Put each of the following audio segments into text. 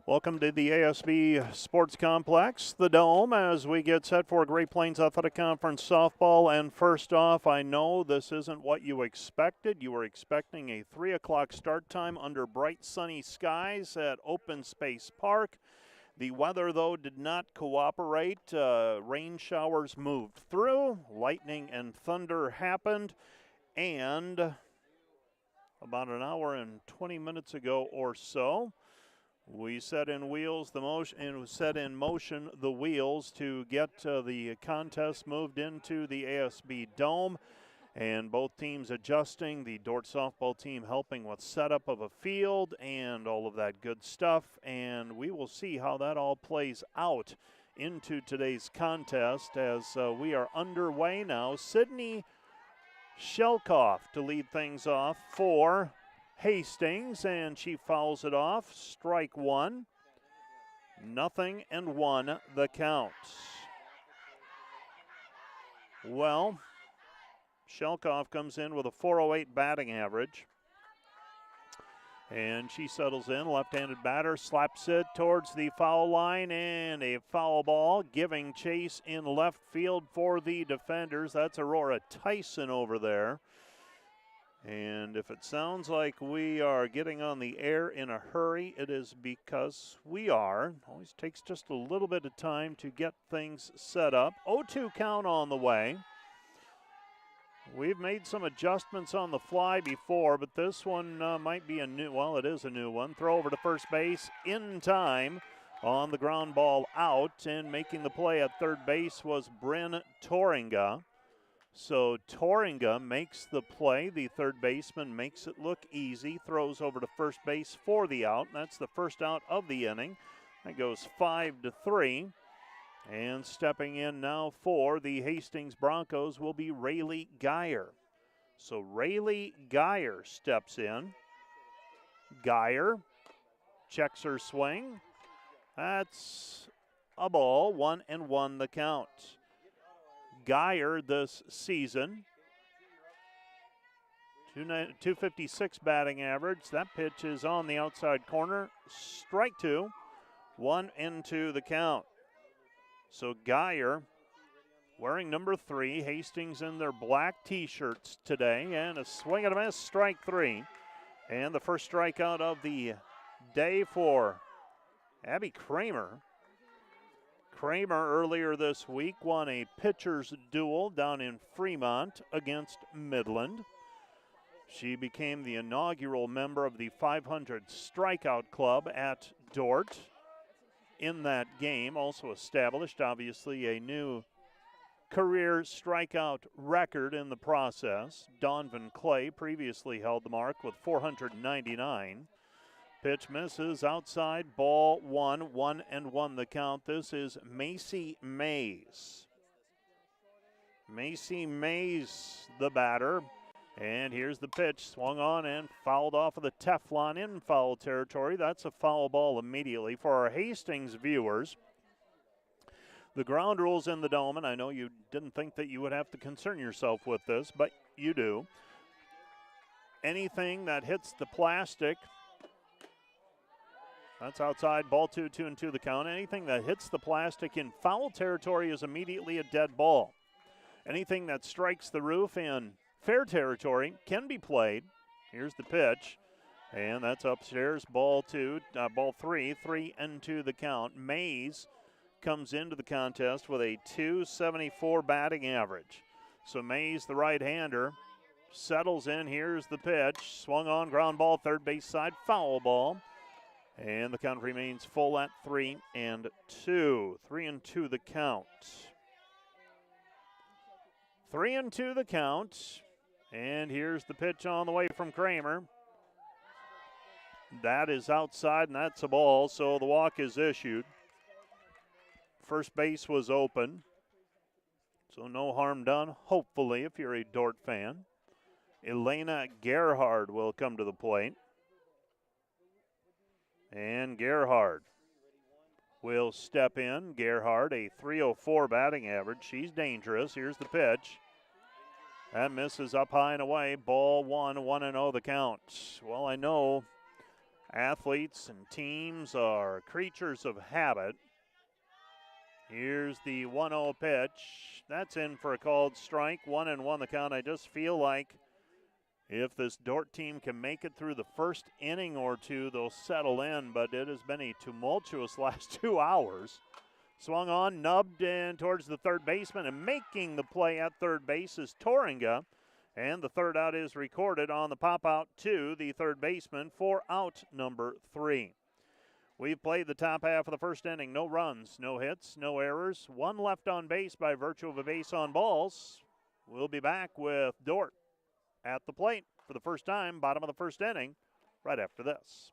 Welcome to the ASB Sports Complex, the Dome, as we get set for Great Plains Athletic Conference softball. And first off, I know this isn't what you expected. You were expecting a 3 o'clock start time under bright sunny skies at Open Space Park. The weather, though, did not cooperate. Rain showers moved through, lightning and thunder happened, and about an hour and 20 minutes ago or so, we set in motion the wheels to get the contest moved into the ASB Dome, and both teams adjusting. The Dordt softball team helping with setup of a field and all of that good stuff, and we will see how that all plays out into today's contest as we are underway now. Sydney Shelkoff to lead things off for Hastings, and she fouls it off. Strike one. 0-1 the count. Well, Shelkoff comes in with a .408 batting average. And she settles in, left-handed batter, slaps it towards the foul line, and a foul ball giving chase in left field for the defenders. That's Aurora Tyson over there. And if it sounds like we are getting on the air in a hurry, it is because we are. Always takes just a little bit of time to get things set up. 0-2 count on the way. We've made some adjustments on the fly before, but this one might be a new, well, it is a new one. Throw over to first base in time on the ground ball out, and making the play at third base was Bryn Toringa. So Toringa makes the play. The third baseman makes it look easy, throws over to first base for the out. That's the first out of the inning. That goes 5-3. And stepping in now for the Hastings Broncos will be Rayleigh Geyer. So Rayleigh Geyer steps in. Geyer checks her swing. That's a ball, 1-1 the count. Geyer this season, 256 batting average. That pitch is on the outside corner. Strike two, 1-2 the count. So Geyer wearing number 3, Hastings in their black t-shirts today, and a swing and a miss, strike 3. And the first strikeout of the day for Abby Kramer. Kramer earlier this week won a pitcher's duel down in Fremont against Midland. She became the inaugural member of the 500 Strikeout Club at Dordt. In that game, also established, obviously, a new career strikeout record in the process. Donovan Clay previously held the mark with 499. Pitch misses outside, ball 1-1 the count. This is Macy Mays. Macy Mays, the batter. And here's the pitch, swung on and fouled off of the Teflon in foul territory. That's a foul ball immediately. For our Hastings viewers, the ground rules in the Dome, and I know you didn't think that you would have to concern yourself with this, but you do. Anything that hits the plastic, that's outside, ball 2-2 the count. Anything that hits the plastic in foul territory is immediately a dead ball. Anything that strikes the roof in fair territory can be played. Here's the pitch, and that's upstairs, ball 3, 3-2 the count. Mays comes into the contest with a .274 batting average. So Mays, the right-hander, settles in. Here's the pitch, swung on, ground ball, third base side, foul ball. And the count remains full at 3-2. 3-2 the count. 3-2 the count. And here's the pitch on the way from Kramer. That is outside, and that's a ball, so the walk is issued. First base was open, so no harm done, hopefully, if you're a Dordt fan. Elena Gerhard will come to the plate. And Gerhard will step in. Gerhard, a .304 batting average. She's dangerous. Here's the pitch. That misses up high and away. Ball 1-0 the count. Well, I know Athletes and teams are creatures of habit. Here's the 1-0 pitch. That's in for a called strike. 1-1 the count. I just feel like if this Dordt team can make it through the first inning or two, they'll settle in, but it has been a tumultuous last 2 hours. Swung on, nubbed in towards the third baseman, and making the play at third base is Toringa. And the third out is recorded on the pop out to the third baseman for out number 3. We've played the top half of the first inning. No runs, no hits, no errors. 1 left on base by virtue of a base on balls. We'll be back with Dordt at the plate for the first time, bottom of the first inning, right after this.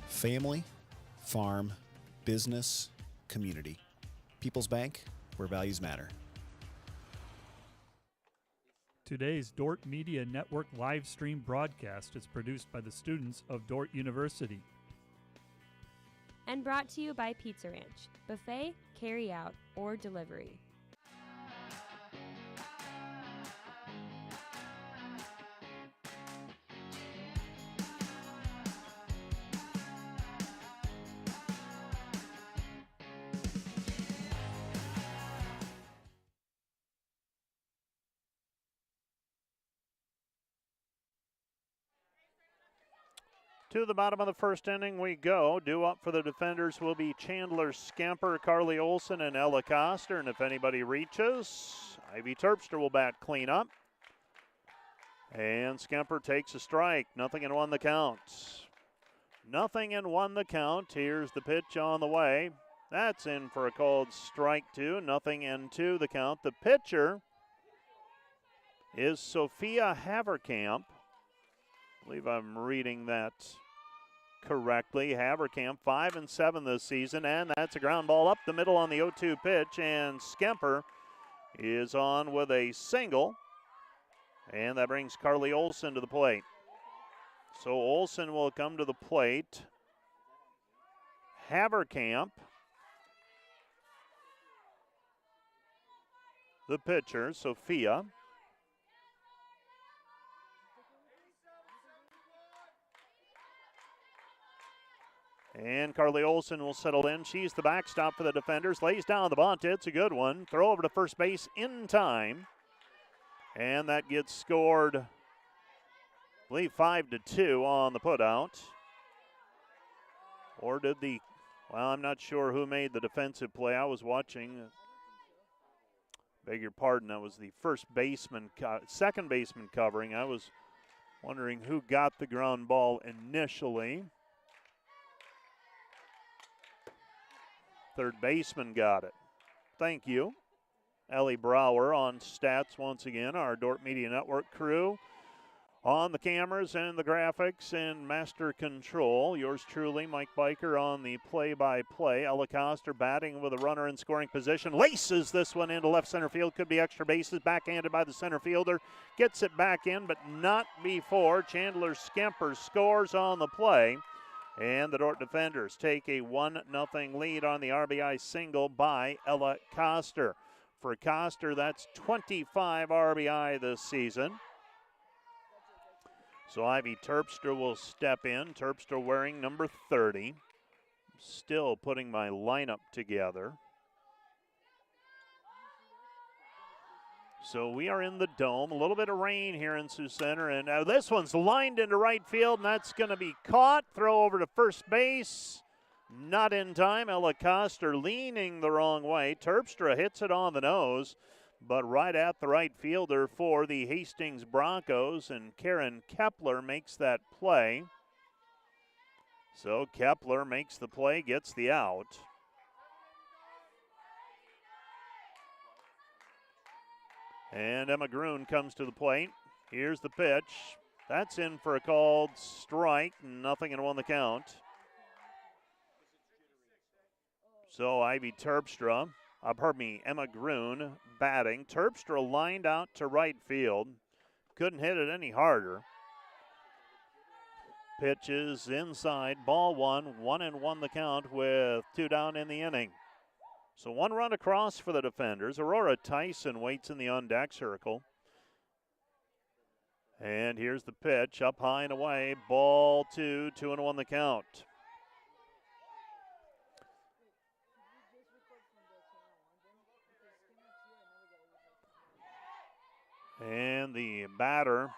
Family, farm, business, community. People's Bank, where values matter. Today's Dordt Media Network live stream broadcast is produced by the students of Dordt University. And brought to you by Pizza Ranch, buffet, carry out, or delivery. To the bottom of the first inning we go. Due up for the defenders will be Chandler Scamper, Carly Olson, and Ella Coster. And if anybody reaches, Ivy Terpstra will bat cleanup. And Scamper takes a strike. 0-1 the count. 0-1 the count. Here's the pitch on the way. That's in for a called strike 2. 0-2 the count. The pitcher is Sophia Haverkamp. I believe I'm reading that correctly. Haverkamp 5-7 this season, and that's a ground ball up the middle on the 0-2 pitch, and Skemper is on with a single, and that brings Carly Olson to the plate. So Olson will come to the plate. Haverkamp, the pitcher, Sophia. And Carly Olson will settle in. She's the backstop for the defenders. Lays down the bunt. It's a good one. Throw over to first base in time. And that gets scored, I believe, 5-2 on the putout. Or did well, I'm not sure who made the defensive play. I was watching. Beg your pardon. That was the second baseman covering. I was wondering who got the ground ball initially. Third baseman got it. Thank you. Ellie Brower on stats once again. Our Dordt Media Network crew on the cameras and the graphics and master control. Yours truly, Mike Biker, on the play-by-play. Ella Coster batting with a runner in scoring position. Laces this one into left center field. Could be extra bases. Backhanded by the center fielder. Gets it back in, but not before Chandler Skemper scores on the play. And the Dordt defenders take a 1-0 lead on the RBI single by Ella Coster. For Coster, that's 25 RBI this season. So Ivy Terpstra will step in. Terpstra wearing number 30. Still putting my lineup together. So we are in the dome. A little bit of rain here in Sioux Center. And this one's lined into right field, and that's going to be caught. Throw over to first base. Not in time. Ella Coster leaning the wrong way. Terpstra hits it on the nose, but right at the right fielder for the Hastings Broncos. And Karen Kepler makes that play. So Kepler makes the play, gets the out. And Emma Grun comes to the plate. Here's the pitch. That's in for a called strike. 0-1 the count. So Ivy Terpstra Emma Groon batting. Terpstra lined out to right field. Couldn't hit it any harder. Pitch is inside, ball one, 1-1 the count with 2 down in the inning. So 1 run across for the defenders. Aurora Tyson waits in the on-deck circle. And here's the pitch, up high and away, ball 2, 2-1 the count. And the batter,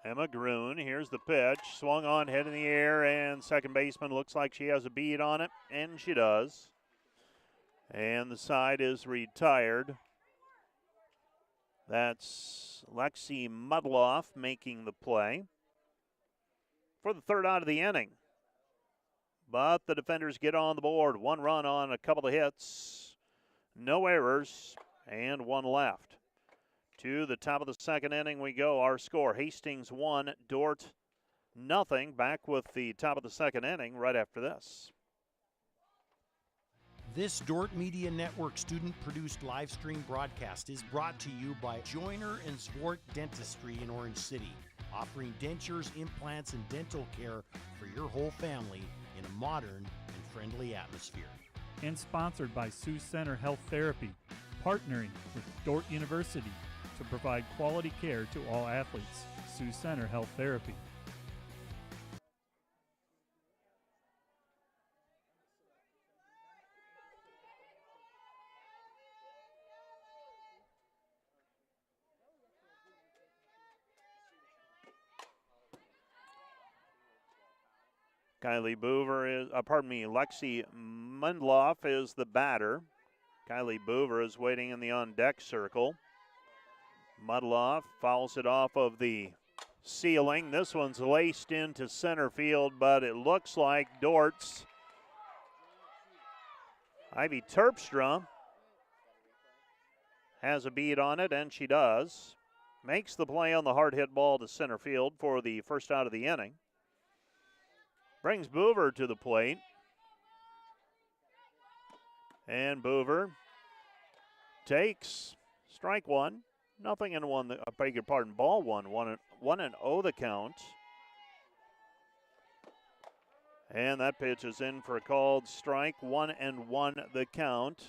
Emma Groon, here's the pitch, swung on, head in the air, and second baseman looks like she has a bead on it, and she does. And the side is retired. That's Lexi Mudloff making the play for the 3rd out of the inning. But the defenders get on the board. 1 run on a couple of hits, no errors, and 1 left. To the top of the 2nd inning we go. Our score, Hastings 1, Dordt 0. Back with the top of the 2nd inning right after this. This Dordt Media Network student-produced live stream broadcast is brought to you by Joyner and Zwart Dentistry in Orange City, offering dentures, implants, and dental care for your whole family in a modern and friendly atmosphere. And sponsored by Sioux Center Health Therapy, partnering with Dordt University to provide quality care to all athletes. Sioux Center Health Therapy. Lexi Mundloff is the batter. Kylie Boover is waiting in the on-deck circle. Mudloff fouls it off of the ceiling. This one's laced into center field, but it looks like Dordt's Ivy Terpstra has a bead on it, and she does. Makes the play on the hard hit ball to center field for the 1st out of the inning. Brings Boover to the plate. And Boover takes strike 1. 0-1, ball 1. 1-0 the count. And that pitch is in for a called strike. 1-1 the count.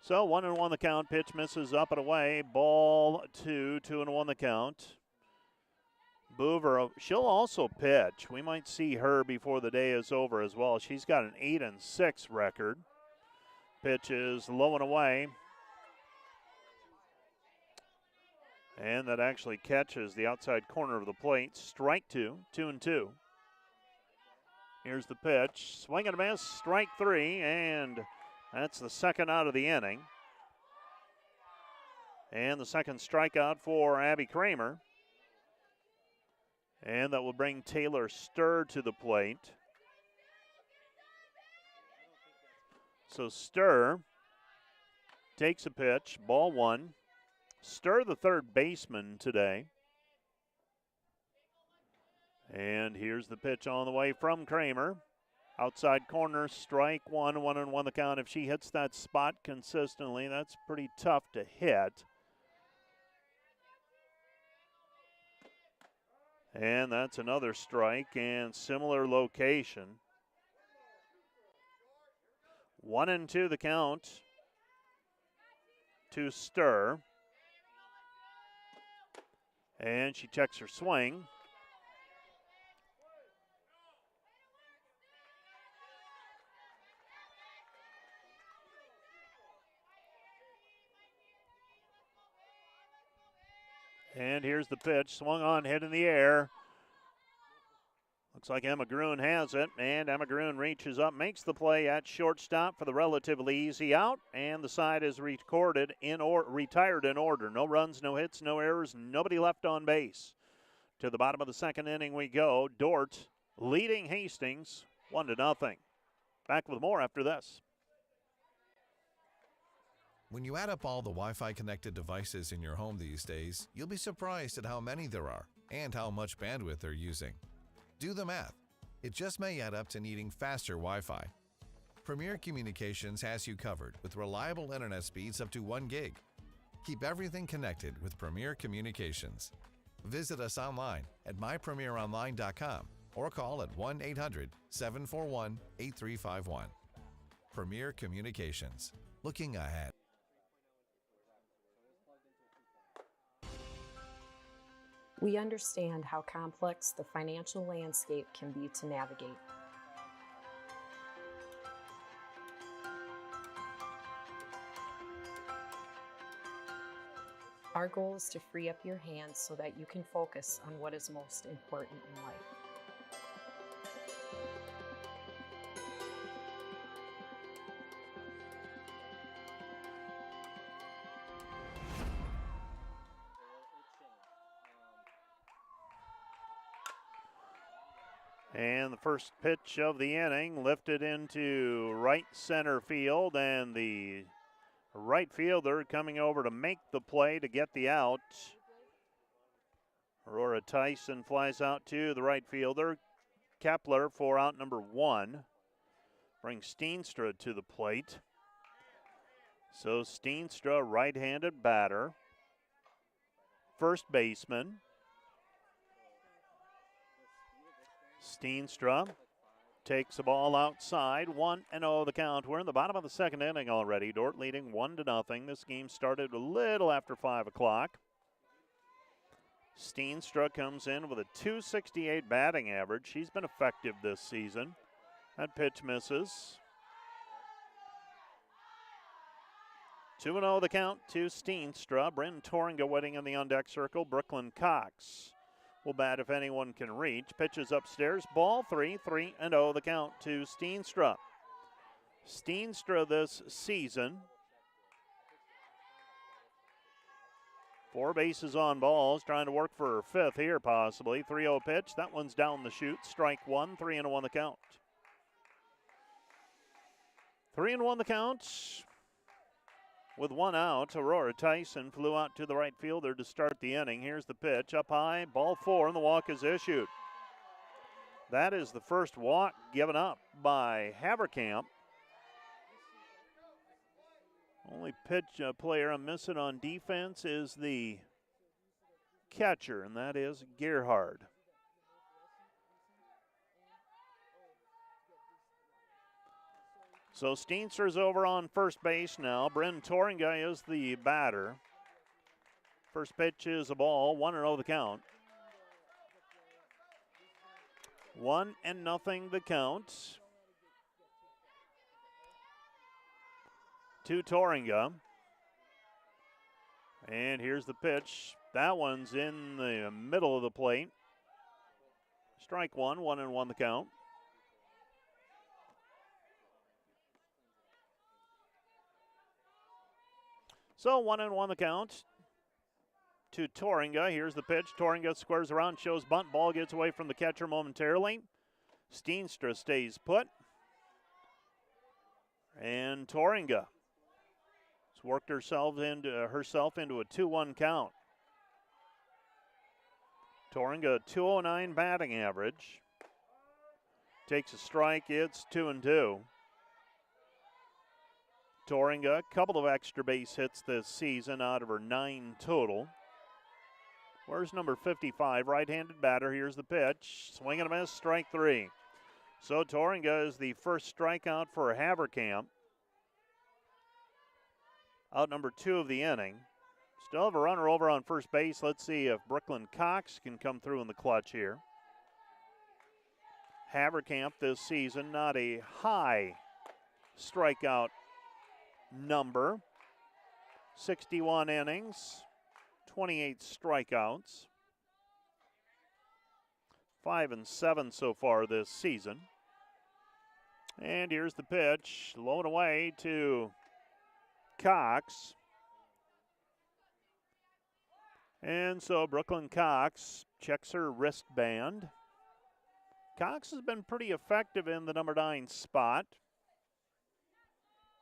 So 1-1 the count. Pitch misses up and away. Ball 2, 2-1 the count. Boover, she'll also pitch. We might see her before the day is over as well. She's got an 8-6 record. Pitch is low and away. And that actually catches the outside corner of the plate. Strike 2, 2-2. Here's the pitch. Swing and a miss. Strike 3, and that's the 2nd out of the inning. And the 2nd strikeout for Abby Kramer. And that will bring Taylor Sturr to the plate. So Sturr takes a pitch, ball 1. Sturr, the 3rd baseman today. And here's the pitch on the way from Kramer. Outside corner, strike 1, 1-1 the count. If she hits that spot consistently, that's pretty tough to hit. And that's another strike and similar location. 1-2 the count to Sturr. And she checks her swing. And here's the pitch, swung on, head in the air. Looks like Emma Groon has it, and Emma Groon reaches up, makes the play at shortstop for the relatively easy out, and the side is retired in order. No runs, no hits, no errors, nobody left on base. To the bottom of the 2nd inning we go. Dordt leading Hastings 1-0. Back with more after this. When you add up all the Wi-Fi connected devices in your home these days, you'll be surprised at how many there are and how much bandwidth they're using. Do the math. It just may add up to needing faster Wi-Fi. Premier Communications has you covered with reliable internet speeds up to 1 gig. Keep everything connected with Premier Communications. Visit us online at mypremieronline.com or call at 1-800-741-8351. Premier Communications. Looking ahead. We understand how complex the financial landscape can be to navigate. Our goal is to free up your hands so that you can focus on what is most important in life. And the first pitch of the inning lifted into right center field, and the right fielder coming over to make the play to get the out. Aurora Tyson flies out to the right fielder. Kepler for out number 1. Brings Steenstra to the plate. So Steenstra, right-handed batter. First baseman. Steenstra takes the ball outside, 1-0 the count. We're in the bottom of the second inning already. Dordt leading 1-0. This game started a little after 5 o'clock. Steenstra comes in with a .268 batting average. She's been effective this season. That pitch misses. 2-0 the count to Steenstra. Bryn Torringa waiting in the on-deck circle. Brooklyn Cox will bat if anyone can reach. Pitches upstairs. Ball 3, 3-0 the count to Steenstra. Steenstra this season, 4 bases on balls, trying to work for her 5th here possibly. 3-0 pitch. That one's down the chute. Strike 1, 3-1 the count. 3-1 the count. With 1 out, Aurora Tyson flew out to the right fielder to start the inning. Here's the pitch, up high, ball 4, and the walk is issued. That is the first walk given up by Haverkamp. Only pitch player I'm missing on defense is the catcher, and that is Gerhard. So Steenstra's over on first base now. Bryn Torringa is the batter. First pitch is a ball, 1-0 the count. 1-0 the count to Torringa. And here's the pitch. That one's in the middle of the plate. Strike 1, 1-1 the count. So 1-1 the count to Torringa. Here's the pitch. Torringa squares around, shows bunt. Ball gets away from the catcher momentarily. Steenstra stays put. And Torringa has worked herself into a 2-1 count. Torringa, 209 batting average. Takes a strike. It's 2-2. Torringa, a couple of extra base hits this season out of her 9 total. Where's number 55, right-handed batter? Here's the pitch. Swing and a miss, strike 3. So Torringa is the first strikeout for Haverkamp. Out number 2 of the inning. Still have a runner over on first base. Let's see if Brooklyn Cox can come through in the clutch here. Haverkamp this season, not a high strikeout number. 61 innings, 28 strikeouts. 5-7 so far this season. And here's the pitch, low and away to Cox. And so Brooklyn Cox checks her wristband. Cox has been pretty effective in the number 9 spot.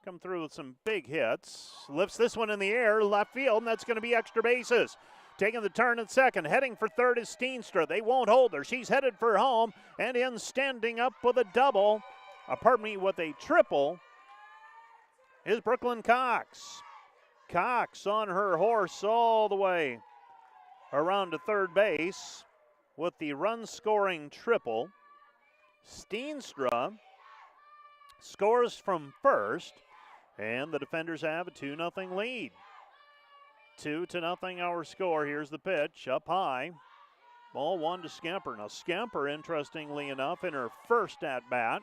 Come through with some big hits. Lifts this one in the air, left field, and that's going to be extra bases. Taking the turn at second, heading for third is Steenstra. They won't hold her. She's headed for home, and in standing up with a with a triple is Brooklyn Cox. Cox on her horse all the way around to third base with the run-scoring triple. Steenstra scores from first, and the defenders have a 2-0 lead. 2-0 our score. Here's the pitch, up high. Ball one to Skemper. Now Skemper, interestingly enough, in her first at-bat.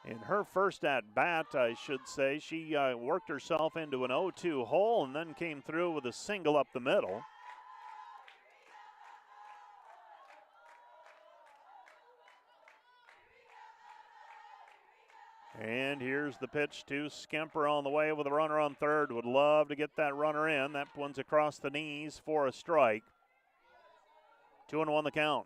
In her first at-bat, I should say, she worked herself into an 0-2 hole and then came through with a single up the middle. And here's the pitch to Skemper on the way with a runner on third. Would love to get that runner in. That one's across the knees for a strike. 2-1 the count.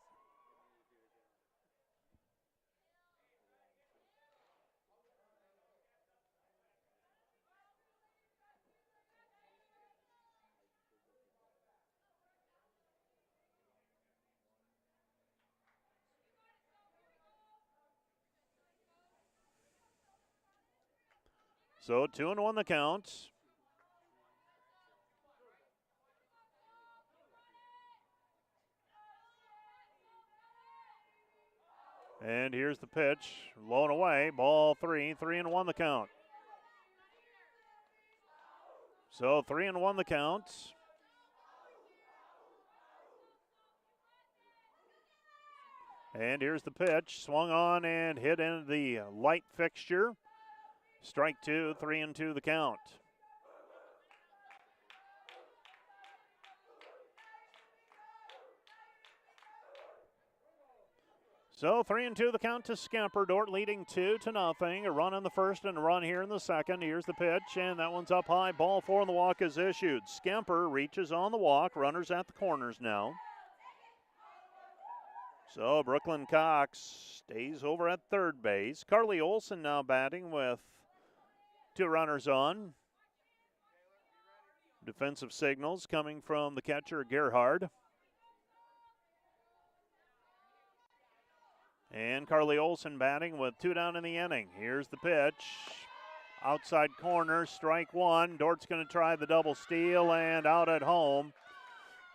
So 2-1 the count. And here's the pitch, low and away, ball 3-1 the count. So 3-1 the count. And here's the pitch, swung on and hit into the light fixture. Strike two, 3-2 the count. So 3-2 the count to Skemper. Dordt leading 2-0. A run in the first and a run here in the second. Here's the pitch, and that one's up high. Ball four, and the walk is issued. Skemper reaches on the walk. Runners at the corners now. So Brooklyn Cox stays over at third base. Carly Olson now batting with two runners on. Defensive signals coming from the catcher, Gerhard. And Carly Olson batting with two down in the inning. Here's the pitch. Outside corner, strike one. Dordt's going to try the double steal and out at home.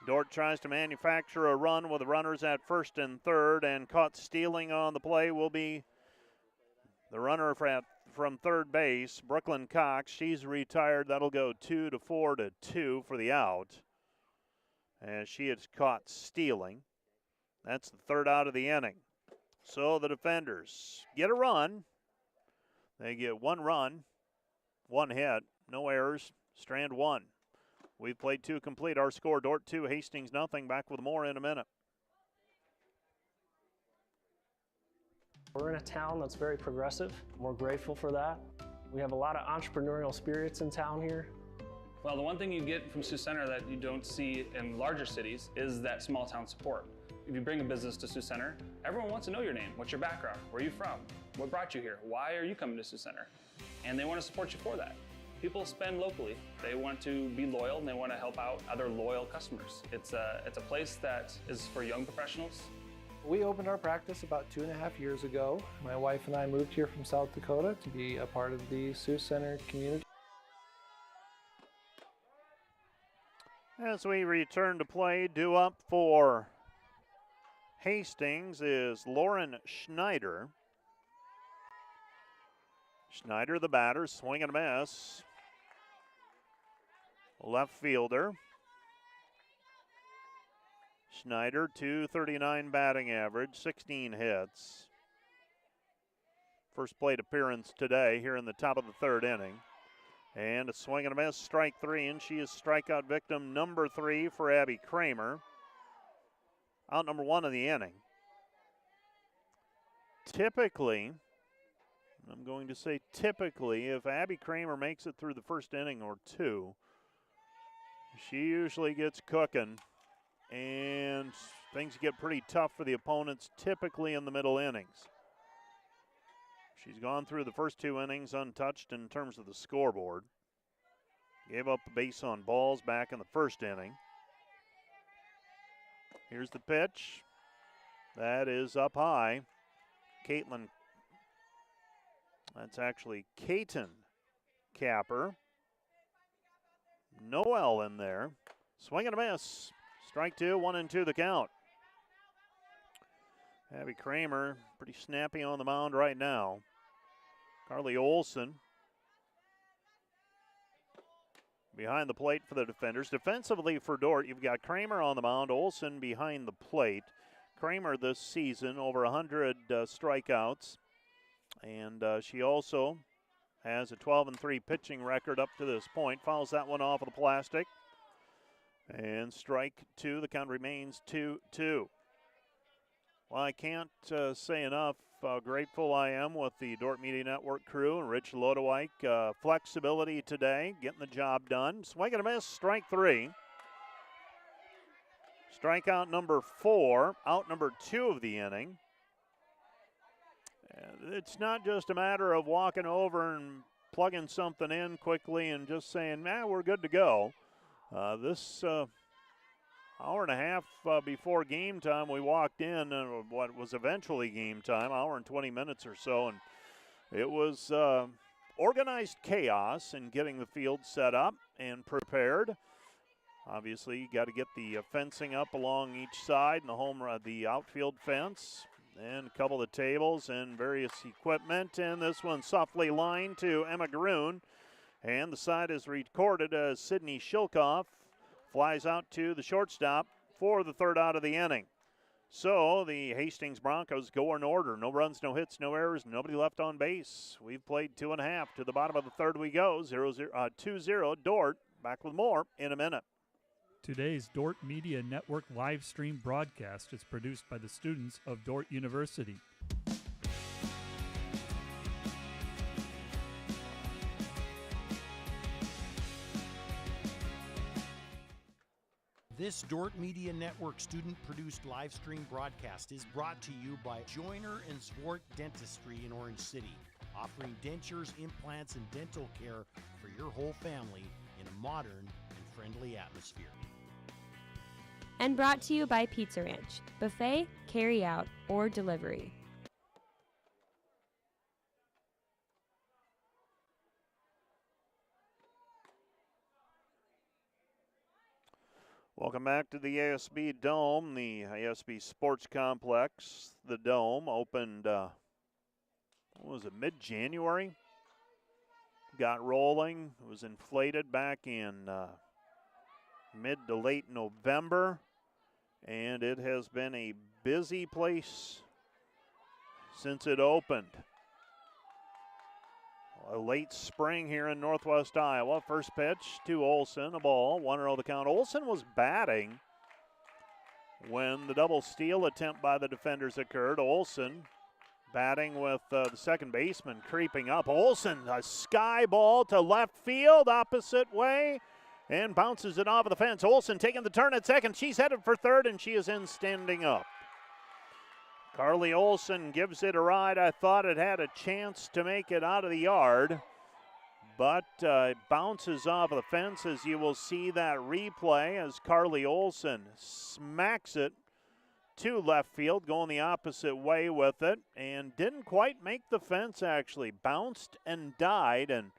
Dordt tries to manufacture a run with the runners at first and third, and caught stealing on the play will be the runner from third base, Brooklyn Cox. She's retired. That'll go 2-4-2 for the out, as she is caught stealing. That's the third out of the inning. So the defenders get a run. They get one run, one hit, no errors, strand one. We've played two complete. Our score, Dordt 2, Hastings nothing. Back with more in a minute. We're in a town that's very progressive. We're grateful for that. We have a lot of entrepreneurial spirits in town here. Well, the one thing you get from Sioux Center that you don't see in larger cities is that small town support. If you bring a business to Sioux Center, everyone wants to know your name. What's your background? Where are you from? What brought you here? Why are you coming to Sioux Center? And they want to support you for that. People spend locally. They want to be loyal, and they want to help out other loyal customers. It's a place that is for young professionals. We opened our practice about 2.5 years ago. My wife and I moved here from South Dakota to be a part of the Sioux Center community. As we return to play, due up for Hastings is Lauren Schneider. Schneider, the batter, swing and a miss. Left fielder. Schneider, .239 batting average, 16 hits. First plate appearance today here in the top of the third inning. And a swing and a miss, strike three, and she is strikeout victim number 3 for Abby Kramer. Out number 1 of the inning. Typically, I'm going to say typically, if Abby Kramer makes it through the first inning or two, she usually gets cooking, and things get pretty tough for the opponents, typically in the middle innings. She's gone through the first 2 innings untouched in terms of the scoreboard. Gave up a base on balls back in the first inning. Here's the pitch. That is up high. That's actually Caton Capper. Noel in there. Swing and a miss. Strike two, 1-2 the count. Abby Kramer, pretty snappy on the mound right now. Carly Olson behind the plate for the defenders. Defensively for Dordt, you've got Kramer on the mound, Olson behind the plate. Kramer this season, over 100 strikeouts. And she also has a 12-3 pitching record up to this point. Fouls that one off of the plastic. And strike two, the count remains 2-2. Well, I can't say enough how grateful I am with the Dordt Media Network crew and Rich Lodewijk. Flexibility today, getting the job done. Swing and a miss, strike three. Strikeout number 4, out number 2 of the inning. It's not just a matter of walking over and plugging something in quickly and just saying, we're good to go. This hour and a half before game time, we walked in, what was eventually game time, hour and 20 minutes or so, and it was organized chaos in getting the field set up and prepared. Obviously, you got to get the fencing up along each side and the outfield fence, and a couple of tables and various equipment. And this one softly lined to Emma Groon, and the side is recorded as Sydney Shilkoff flies out to the shortstop for the third out of the inning. So the Hastings Broncos go in order. No runs, no hits, no errors, nobody left on base. We've played 2.5. To the bottom of the third we go. 2-0 Dordt. Back with more in a minute. Today's Dordt Media Network live stream broadcast is produced by the students of Dordt University. This Dordt Media Network student-produced live stream broadcast is brought to you by Joyner and Zwart Dentistry in Orange City, offering dentures, implants, and dental care for your whole family in a modern and friendly atmosphere. And brought to you by Pizza Ranch, buffet, carry out, or delivery. Welcome back to the ASB Dome, the ASB Sports Complex. The Dome opened, mid-January? Got rolling. It was inflated back in mid to late November. And it has been a busy place since it opened. A late spring here in Northwest Iowa. First pitch to Olson, a ball, 1-0 the count. Olson was batting when the double steal attempt by the defenders occurred. Olson batting with the second baseman creeping up. Olson, a sky ball to left field, opposite way, and bounces it off of the fence. Olson taking the turn at second. She's headed for third, and she is in standing up. Carly Olson gives it a ride. I thought it had a chance to make it out of the yard, but it bounces off of the fence, as you will see that replay as Carly Olson smacks it to left field, going the opposite way with it, and didn't quite make the fence, actually. Bounced and died, and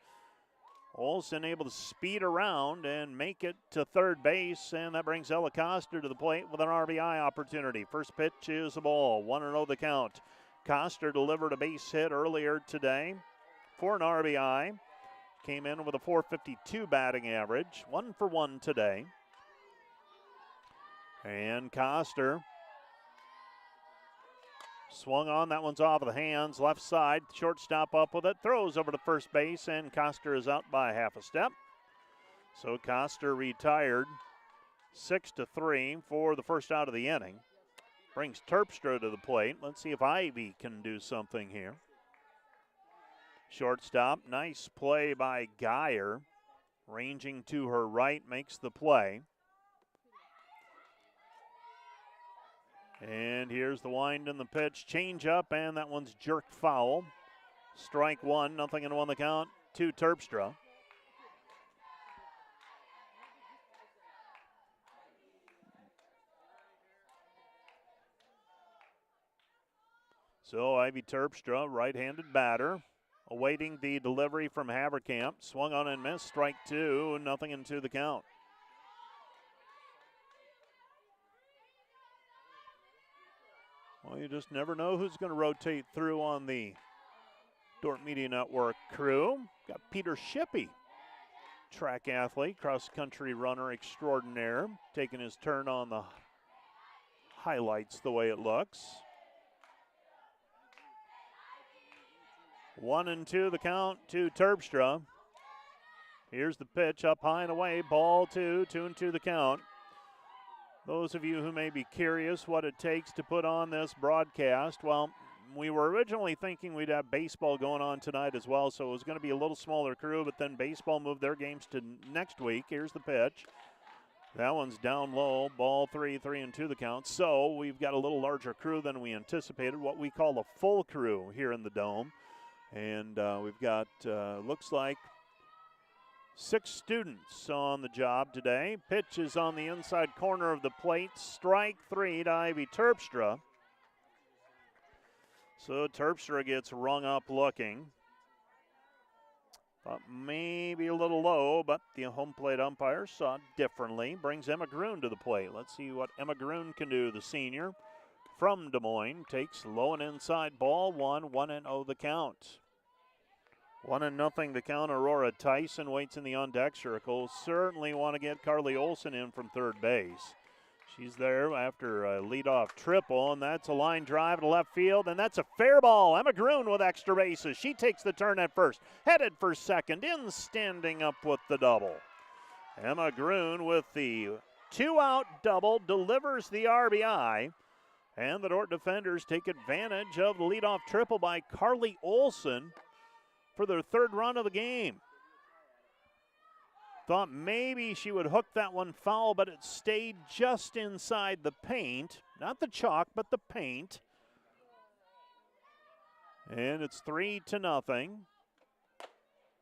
Olson able to speed around and make it to third base, and that brings Ella Coster to the plate with an RBI opportunity. First pitch is a ball, 1-0 the count. Coster delivered a base hit earlier today for an RBI. Came in with a .452 batting average, 1 for 1 today. And Coster swung on, that one's off of the hands, left side, shortstop up with it, throws over to first base, and Coster is out by half a step. So Coster retired 6-3 for the first out of the inning. Brings Terpstra to the plate. Let's see if Ivy can do something here. Shortstop, nice play by Geyer. Ranging to her right, makes the play. And here's the wind and the pitch. Change up, and that one's jerked foul. Strike one, 0-1 the count to Terpstra. So Ivy Terpstra, right-handed batter, awaiting the delivery from Haverkamp. Swung on and missed, strike two, nothing into the count. Well, you just never know who's going to rotate through on the Dordt Media Network crew. Got Peter Shippey, track athlete, cross-country runner extraordinaire, taking his turn on the highlights the way it looks. 1-2 the count to Terpstra. Here's the pitch up high and away, ball two, 2-2 the count. Those of you who may be curious what it takes to put on this broadcast, well, we were originally thinking we'd have baseball going on tonight as well, so it was going to be a little smaller crew, but then baseball moved their games to next week. Here's the pitch. That one's down low, ball 3-2 the count. So we've got a little larger crew than we anticipated, what we call a full crew here in the Dome. And we've got, looks like, 6 students on the job today. Pitch is on the inside corner of the plate. Strike 3 to Ivy Terpstra. So Terpstra gets rung up looking. Thought maybe a little low, but the home plate umpire saw it differently. Brings Emma Grun to the plate. Let's see what Emma Grun can do. The senior from Des Moines takes low and inside ball 1-0 the count. 1-0 the count. Aurora Tyson waits in the on-deck circle. Certainly want to get Carly Olson in from third base. She's there after a leadoff triple, and that's a line drive to left field, and that's a fair ball. Emma Grun with extra bases. She takes the turn at first, headed for second, in standing up with the double. Emma Grun with the 2-out double delivers the RBI, and the Dordt defenders take advantage of the leadoff triple by Carly Olson for their third run of the game. Thought maybe she would hook that one foul, but it stayed just inside the paint. Not the chalk, but the paint. And it's 3-0.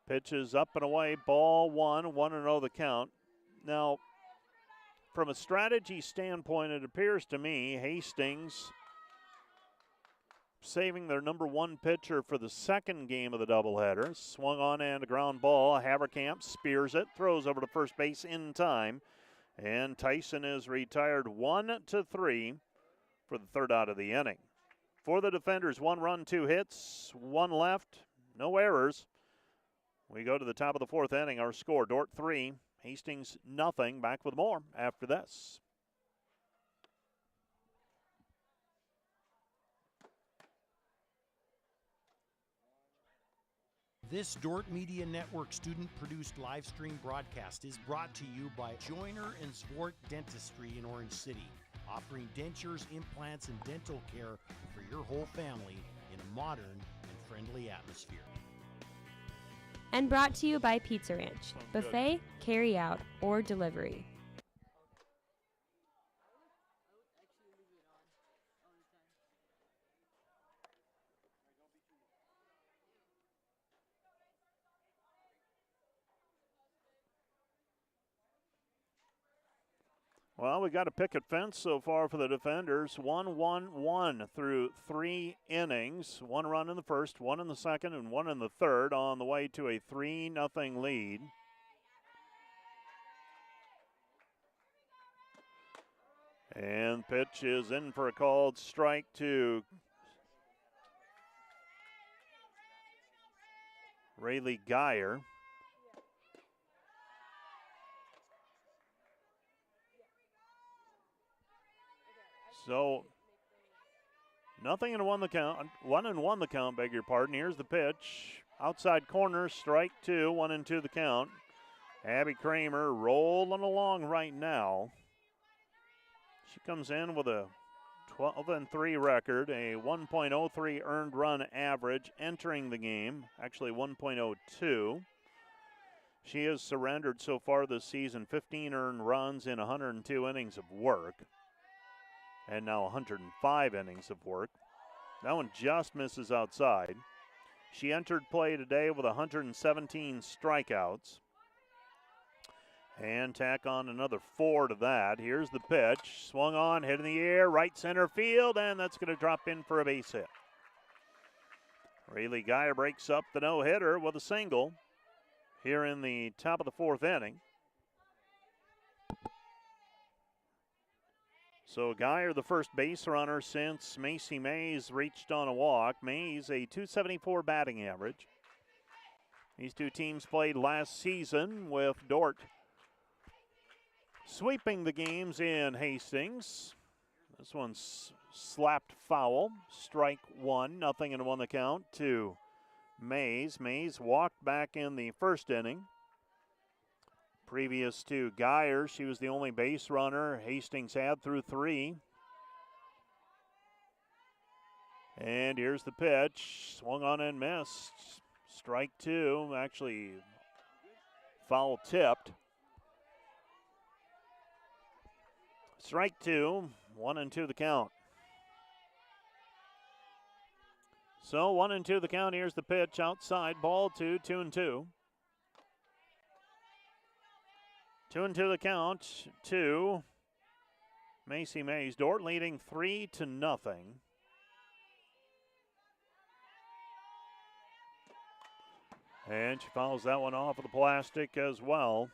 Pitch is up and away, ball 1-0 the count. Now, from a strategy standpoint, it appears to me Hastings saving their number 1 pitcher for the second game of the doubleheader. Swung on and a ground ball. Haverkamp spears it, throws over to first base in time. And Tyson is retired 1-3 for the third out of the inning. For the defenders, 1 run, 2 hits, 1 left, no errors. We go to the top of the 4th inning. Our score, Dordt 3, Hastings nothing. Back with more after this. This Dordt Media Network student-produced live stream broadcast is brought to you by Joyner and Zwart Dentistry in Orange City, offering dentures, implants, and dental care for your whole family in a modern and friendly atmosphere. And brought to you by Pizza Ranch, buffet, carry out, or delivery. Well, we got a picket fence so far for the defenders. 1-1-1 through 3 innings. 1 run in the first, 1 in the second, and 1 in the third, on the way to a 3-0 lead. And pitch is in for a called strike to Rayleigh Geyer. So, 0-1 the count, 1-1 the count, beg your pardon. Here's the pitch. Outside corner, strike 2, 1-2 the count. Abby Kramer rolling along right now. She comes in with a 12-3 record, a 1.03 earned run average entering the game, actually 1.02. She has surrendered so far this season 15 earned runs in 102 innings of work. And now 105 innings of work. That one just misses outside. She entered play today with 117 strikeouts. And tack on another 4 to that. Here's the pitch. Swung on, hit in the air, right center field, and that's going to drop in for a base hit. Rayleigh Geyer breaks up the no-hitter with a single here in the top of the 4th inning. So Geyer, the first base runner since Macy Mays reached on a walk. Mays, a .274 batting average. These two teams played last season with Dordt sweeping the games in Hastings. This one's slapped foul. Strike 1, nothing and 1 the count to Mays. Mays walked back in the 1st inning. Previous to Geyer, she was the only base runner Hastings had through 3. And here's the pitch. Swung on and missed. Strike 2, actually foul tipped. Strike 2, 1-2 the count. So 1-2 the count. Here's the pitch outside. Ball 2, 2-2. 2-2 the count to Macy Mays. Dordt leading 3-0. And she fouls that one off of the plastic as well.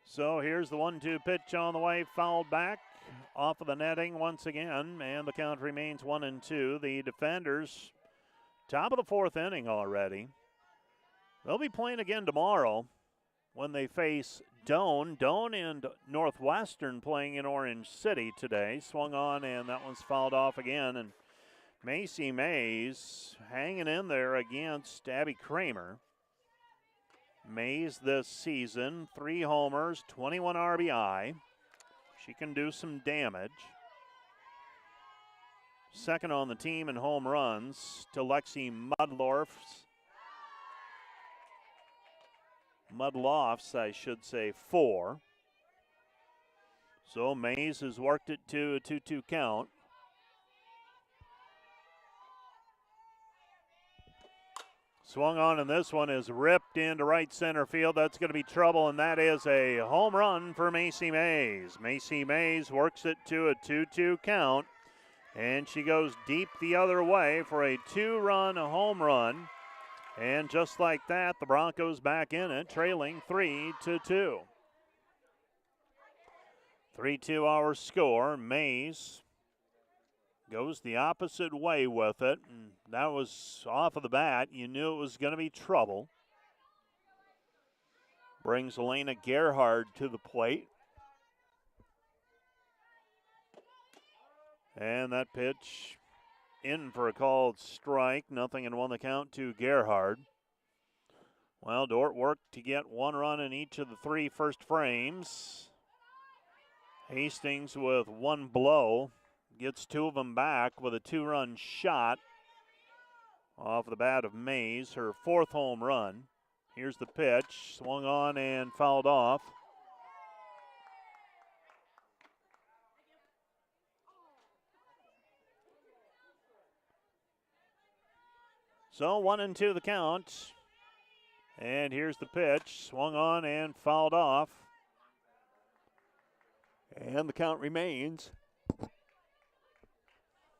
So here's the 1-2 pitch on the way, fouled back off of the netting once again, and the count remains 1-2. The defenders, top of the 4th inning already. They'll be playing again tomorrow when they face Doane. Doane and Northwestern playing in Orange City today. Swung on, and that one's fouled off again. And Macy Mays hanging in there against Abby Kramer. Mays this season, 3 homers, 21 RBI. She can do some damage. Second on the team in home runs to Lexi Mudloff's, I should say, 4. So Mays has worked it to a 2-2 count. Swung on, and this one is ripped into right center field. That's going to be trouble, and that is a home run for Macy Mays. Macy Mays works it to a 2-2 count, and she goes deep the other way for a 2-run home run. And just like that, the Broncos back in it, trailing 3-2. 3-2 our score. Mays goes the opposite way with it, and that was off of the bat. You knew it was going to be trouble. Brings Elena Gerhard to the plate. And that pitch in for a called strike. 0-1 the count to Gerhard. Well, Dordt worked to get 1 run in each of the 3 first frames. Hastings with 1 blow gets 2 of them back with a 2-run shot off the bat of Mays, her 4th home run. Here's the pitch, swung on and fouled off. So 1-2 the count. And here's the pitch, swung on and fouled off. And the count remains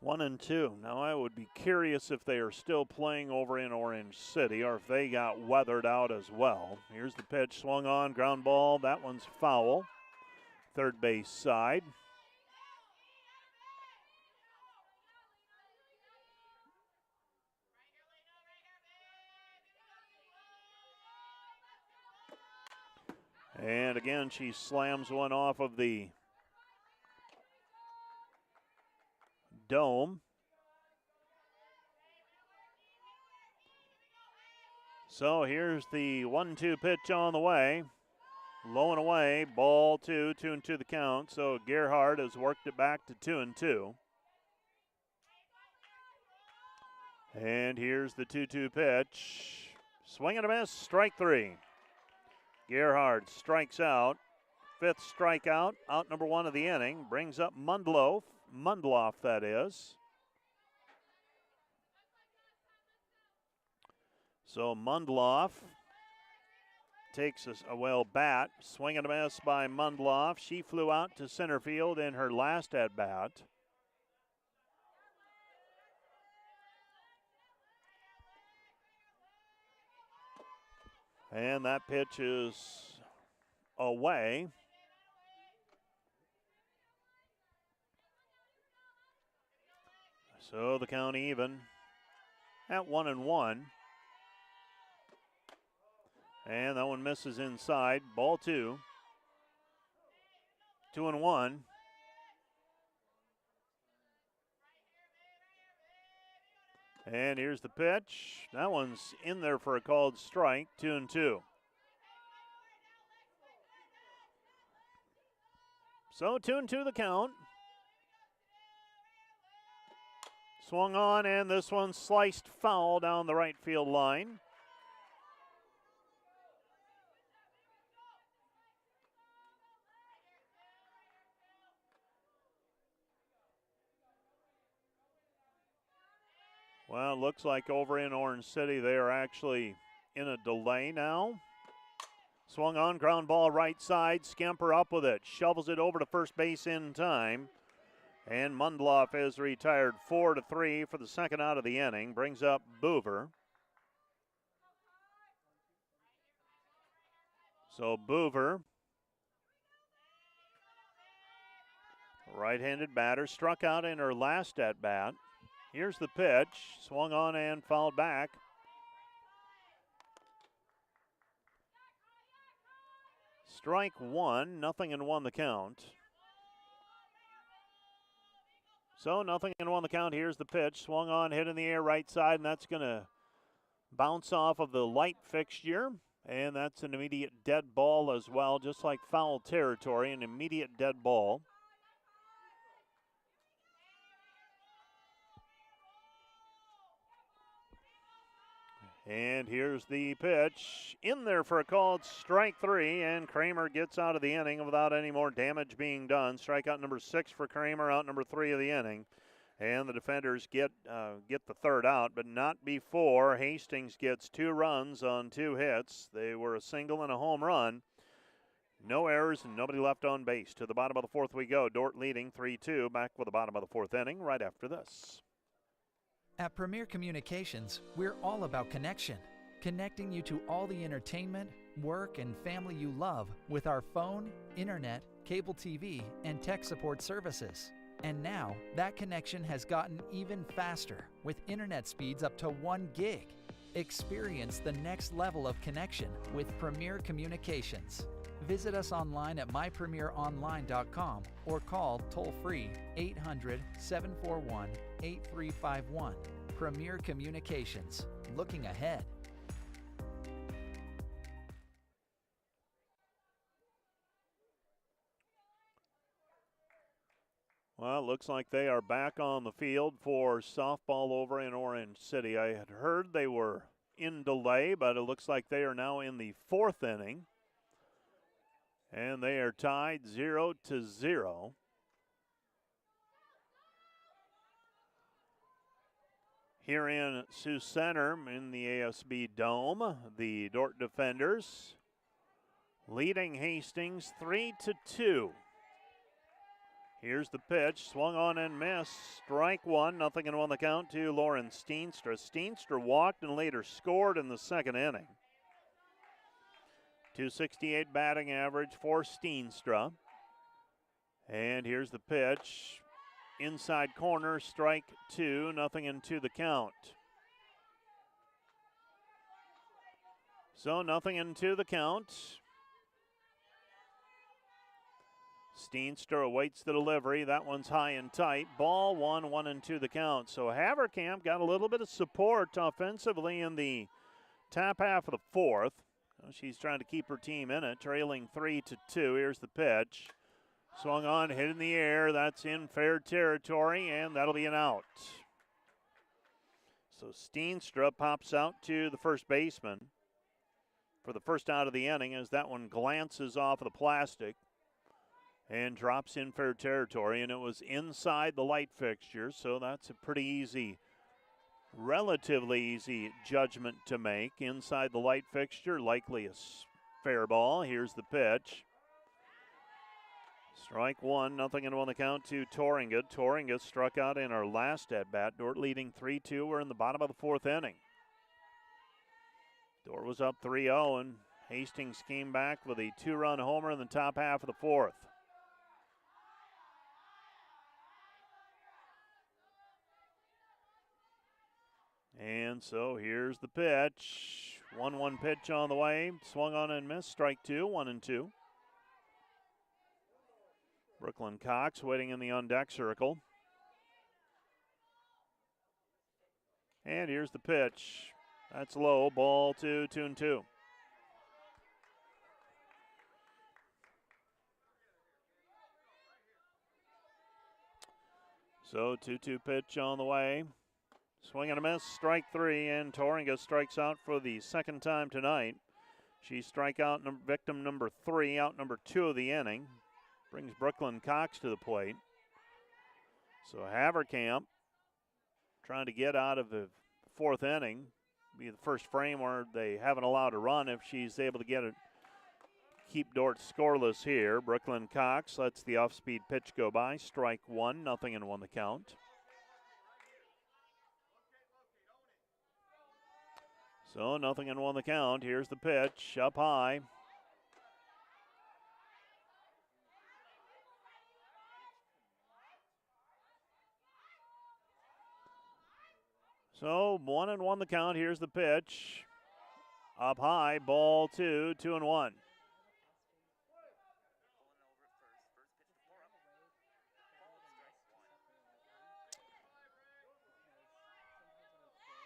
1-2. Now I would be curious if they are still playing over in Orange City or if they got weathered out as well. Here's the pitch, swung on, ground ball. That one's foul. Third base side. And again, she slams one off of the dome. So here's the 1-2 pitch on the way. Low and away, ball 2, 2-2 the count. So Gerhard has worked it back to 2-2. And here's the 2-2 pitch. Swing and a miss, strike 3. Gerhard strikes out. 5th strikeout, out number 1 of the inning. Brings up Mundloff, that is. So Mundloff takes a bat. Swing and a miss by Mundloff. She flew out to center field in her last at bat. And that pitch is away. So the count even at 1-1. And that one misses inside. Ball 2. 2-1. And here's the pitch. That one's in there for a called strike. 2-2. So 2-2 the count. Swung on, and this one sliced foul down the right field line. Well, it looks like over in Orange City they are actually in a delay now. Swung on, ground ball right side. Skemper up with it. Shovels it over to first base in time. And Mundloff is retired 4-3 for the second out of the inning. Brings up Boover. So Boover, right-handed batter, struck out in her last at bat. Here's the pitch. Swung on and fouled back. Strike 1, 0-1 the count. So 0-1 the count. Here's the pitch. Swung on, hit in the air right side, and that's going to bounce off of the light fixture. And that's an immediate dead ball as well, just like foul territory, an immediate dead ball. And here's the pitch. In there for a called strike 3, and Kramer gets out of the inning without any more damage being done. Strikeout number 6 for Kramer, out number 3 of the inning. And the defenders get the third out, but not before Hastings gets 2 runs on 2 hits. They were a single and a home run. No errors and nobody left on base. To the bottom of the 4th we go. Dordt leading 3-2. Back with the bottom of the 4th inning right after this. At Premier Communications, we're all about connection. Connecting you to all the entertainment, work, and family you love with our phone, internet, cable TV, and tech support services. And now, that connection has gotten even faster with internet speeds up to 1 gig. Experience the next level of connection with Premier Communications. Visit us online at mypremieronline.com or call toll-free 800-741-8351. Premier Communications, looking ahead. Well, it looks like they are back on the field for softball over in Orange City. I had heard they were in delay, but it looks like they are now in the 4th inning. And they are tied 0-0. Here in Sioux Center in the ASB Dome, the Dordt defenders leading Hastings 3-2. Here's the pitch, swung on and missed. Strike 1, 0-1 the count to Lauren Steenstra. Steenstra walked and later scored in the 2nd inning. .268 batting average for Steenstra. And here's the pitch. Inside corner, strike 2, 0-2 the count. So 0-2 the count. Steenstra awaits the delivery. That one's high and tight. Ball 1, 1-2 the count. So Haverkamp got a little bit of support offensively in the top half of the 4th. She's trying to keep her team in it, trailing 3-2. Here's the pitch. Swung on, hit in the air. That's in fair territory, and that'll be an out. So Steenstra pops out to the first baseman for the first out of the inning as that one glances off of the plastic and drops in fair territory, and it was inside the light fixture, so that's a pretty easy, relatively easy judgment to make. Inside the light fixture, likely a Fair ball. Here's the pitch. Strike one, nothing and 1 the count to Torringa. Torringa struck out in our last at bat. Dordt leading 3-2. We're in the bottom of the 4th inning. Dordt was up 3-0, and Hastings came back with a 2-run homer in the top half of the 4th. And so here's the pitch. 1-1 pitch on the way. Swung on and missed. Strike two, 1-2. Brooklyn Cox waiting in the on-deck circle. And here's the pitch. That's low. Ball 2, 2-2. So 2-2 pitch on the way. Swing and a miss, strike three, and Torringa strikes out for the second time tonight. She strikeout victim number 3, out number 2 of the inning. Brings Brooklyn Cox to the plate. So Haverkamp trying to get out of the 4th inning. Be the first frame where they haven't allowed a run if she's able to get it. Keep Dordt scoreless here. Brooklyn Cox lets the off-speed pitch go by. Strike one, 0-1 the count. So 0-1 the count. Here's the pitch up high. So 1-1 the count. Here's the pitch. Up high, ball 2, 2-1.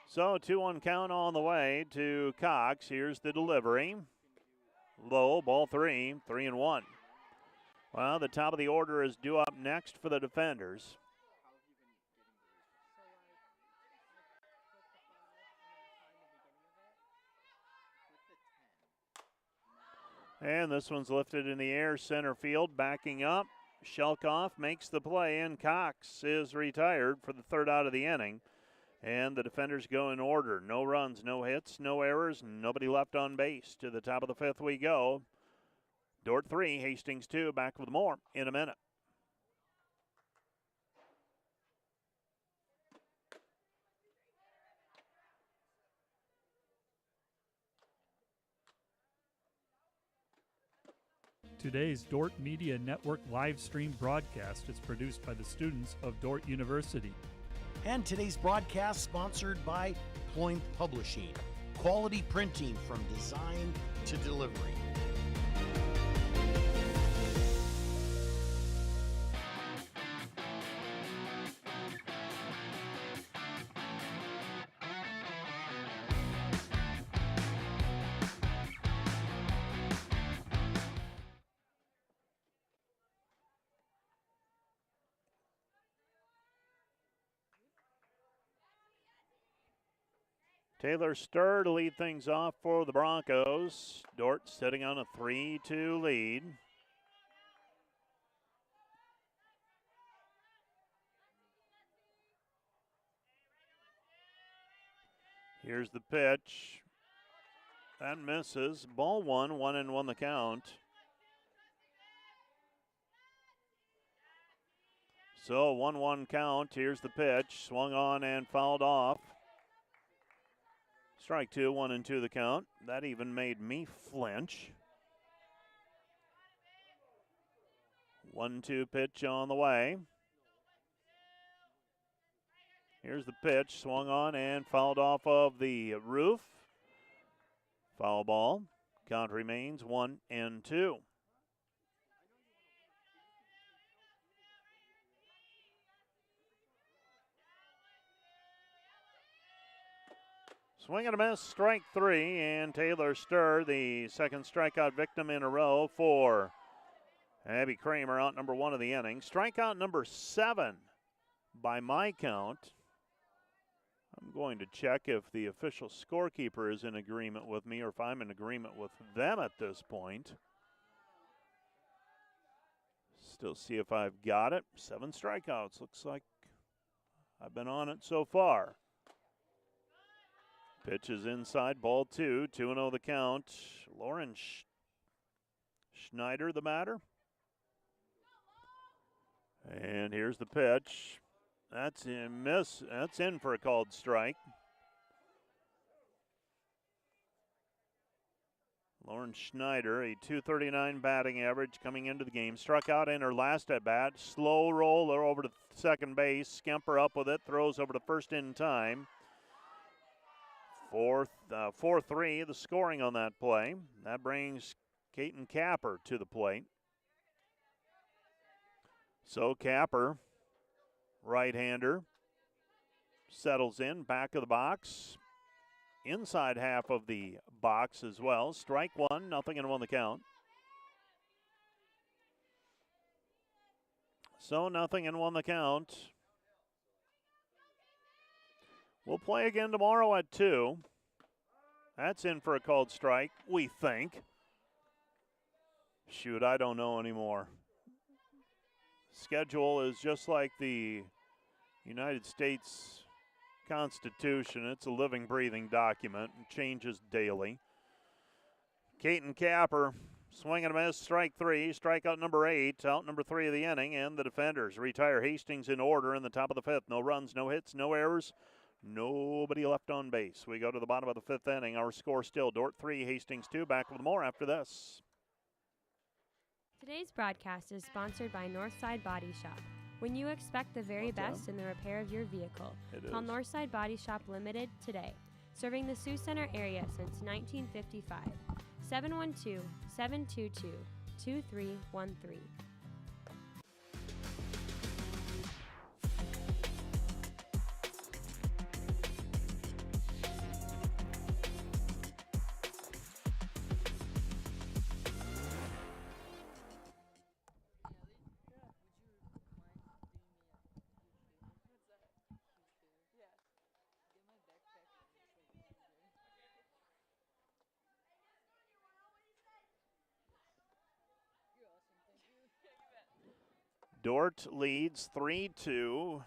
So 2-1 count on the way to Cox. Here's the delivery. Low, ball 3, 3-1. Well, the top of the order is due up next for the defenders. And this one's lifted in the air, center field, backing up. Shelkoff makes the play, and Cox is retired for the 3rd out of the inning. And the defenders go in order. No runs, no hits, no errors, nobody left on base. To the top of the 5th we go. Dordt 3, Hastings 2, back with more in a minute. Today's Dordt Media Network live stream broadcast is produced by the students of Dordt University. And today's broadcast sponsored by Ployne Publishing. Quality printing from design to delivery. Taylor Sturr to lead things off for the Broncos. Dordt sitting on a 3-2 lead. Here's the pitch. That misses. Ball 1, 1-1 the count. So 1-1 count. Here's the pitch. Swung on and fouled off. Strike two, 1-2 the count. That even made me flinch. 1-2 pitch on the way. Here's the pitch, swung on and fouled off of the roof. Foul ball. Count remains 1-2. Swing and a miss, strike three, and Taylor Sturr, the second strikeout victim in a row for Abby Kramer, out number 1 of the inning. Strikeout number 7 by my count. I'm going to check if the official scorekeeper is in agreement with me or if I'm in agreement with them at this point. Still see if I've got it. 7 strikeouts. Looks like I've been on it so far. Pitch is inside, ball 2, 2-0 the count. Lauren Schneider, the batter. And here's the pitch. That's a miss. That's in for a called strike. Lauren Schneider, a .239 batting average coming into the game. Struck out in her last at bat. Slow roller over to second base. Skemper up with it. Throws over to first in time. 4-3, the scoring on that play. That brings Caton Capper to the plate. So Capper, right-hander, settles in, back of the box. Inside half of the box as well. Strike one, 0-1 the count. So 0-1 the count. We'll play again tomorrow at 2. That's in for a called strike, we think. Shoot, I don't know anymore. Schedule is just like the United States Constitution. It's a living, breathing document and changes daily. Caton Capper, swing and a miss, strike 3, strikeout number 8, out number 3 of the inning, and the defenders retire Hastings in order in the top of the 5th. No runs, no hits, no errors, nobody left on base. We go to the bottom of the 5th inning. Our score still Dordt 3, Hastings 2. Back with more after this. Today's broadcast is sponsored by Northside Body Shop. When you expect the very best in the repair of your vehicle, call Northside Body Shop Limited today. Serving the Sioux Center area since 1955. 712-722-2313. Dordt leads 3-2.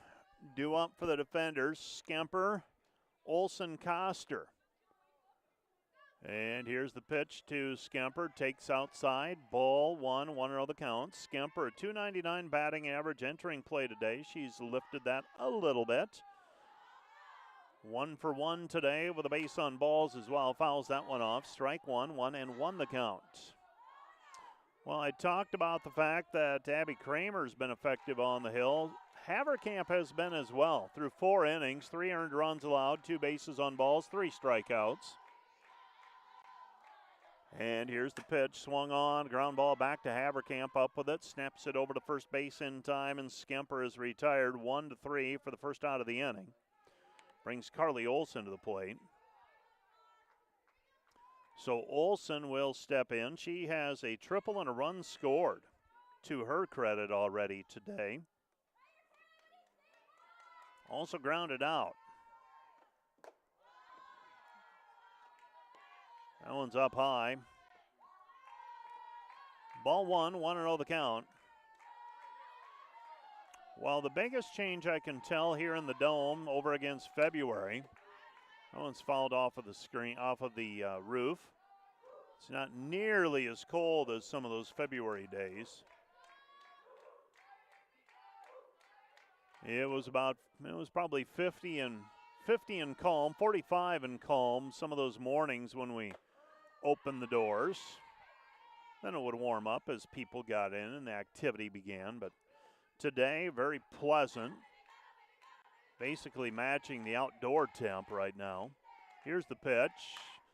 Due up for the defenders, Skemper, Olson, Coster. And here's the pitch to Skemper. Takes outside. Ball 1-0 the count. Skemper, a .299 batting average entering play today. She's lifted that a little bit. 1 for 1 today with a base on balls as well. Fouls that one off. Strike 1, 1-1 the count. Well, I talked about the fact that Abby Kramer's been effective on the hill. Haverkamp has been as well. Through 4 innings, 3 earned runs allowed, 2 bases on balls, 3 strikeouts. And here's the pitch, swung on, ground ball back to Haverkamp, up with it, snaps it over to first base in time, and Skemper is retired 1-3 for the first out of the inning. Brings Carly Olson to the plate. So Olson will step in. She has a triple and a run scored to her credit already today. Also grounded out. That one's up high. Ball 1-0 the count. Well, the biggest change I can tell here in the Dome over against February, that one's fouled off of the screen, off of the roof. It's not nearly as cold as some of those February days. It was probably 50 and calm, 45 and calm some of those mornings when we opened the doors. Then it would warm up as people got in and the activity began. But today, very pleasant. Basically matching the outdoor temp right now. Here's the pitch.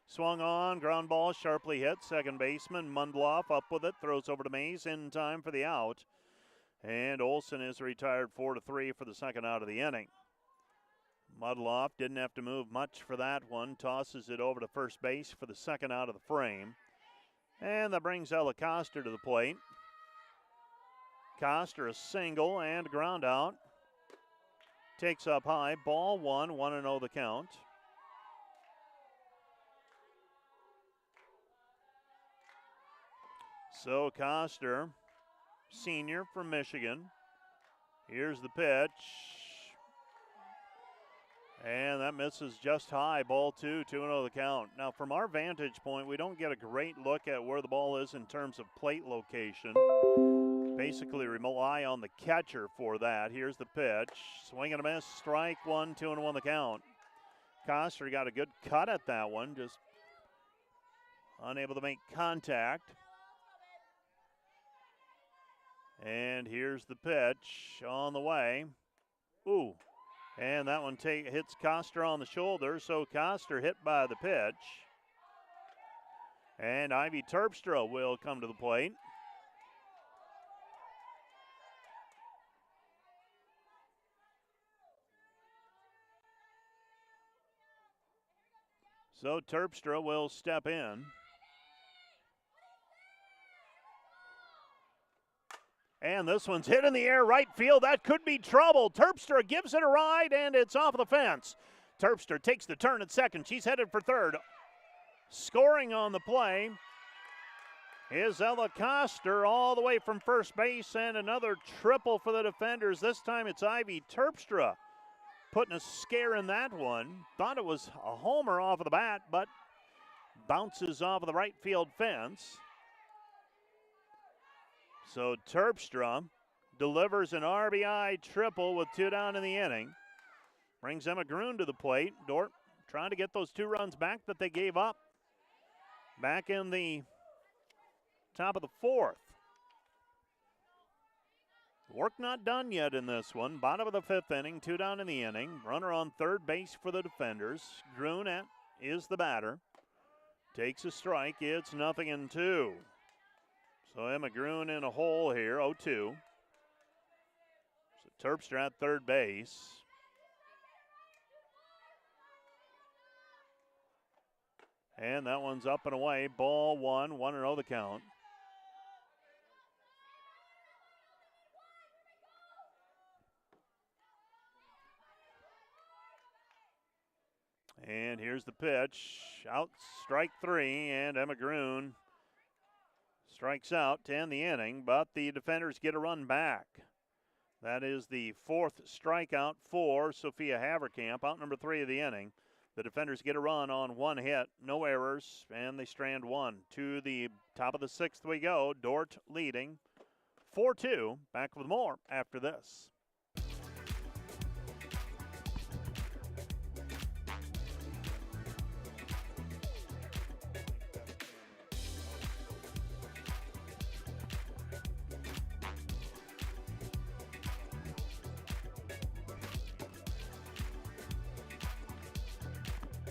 Swung on, ground ball, sharply hit. Second baseman Mundloff up with it, throws over to Mays in time for the out. And Olson is retired 4-3 for the second out of the inning. Mundloff didn't have to move much for that one. Tosses it over to first base for the second out of the frame. And that brings Ella Coster to the plate. Coster a single and ground out. Takes up high. Ball 1-0 the count. So Coster, senior from Michigan. Here's the pitch. And that misses just high. Ball 2, 2-0 the count. Now, from our vantage point, we don't get a great look at where the ball is in terms of plate location. Basically rely on the catcher for that. Here's the pitch. Swing and a miss. Strike one, 2-1 the count. Coster got a good cut at that one, just unable to make contact. And here's the pitch on the way. Ooh. And that one hits Coster on the shoulder, so Coster hit by the pitch. And Ivy Terpstra will come to the plate. So Terpstra will step in. And this one's hit in the air, right field. That could be trouble. Terpstra gives it a ride, and it's off the fence. Terpstra takes the turn at second. She's headed for third. Scoring on the play is Ella Coster all the way from first base, and another triple for the defenders. This time it's Ivy Terpstra putting a scare in that one. Thought it was a homer off of the bat, but bounces off of the right field fence. So Terpstra delivers an RBI triple with 2 down in the inning. Brings Emma Grun to the plate. Dordt trying to get those 2 runs back that they gave up back in the top of the 4th. Work not done yet in this one. Bottom of the 5th inning, 2 down in the inning. Runner on third base for the defenders. Grun is the batter. Takes a strike. It's 0-2. So Emma Grun in a hole here, 0-2. So Terpstra at third base. And that one's up and away. Ball 1, 1-0 the count. And here's the pitch. Out, strike 3, and Emma Grun strikes out to end the inning, but the defenders get a run back. That is the 4th strikeout for Sophia Haverkamp, out number 3 of the inning. The defenders get a run on 1 hit, no errors, and they strand 1. To the top of the 6th we go. Dordt leading 4-2. Back with more after this.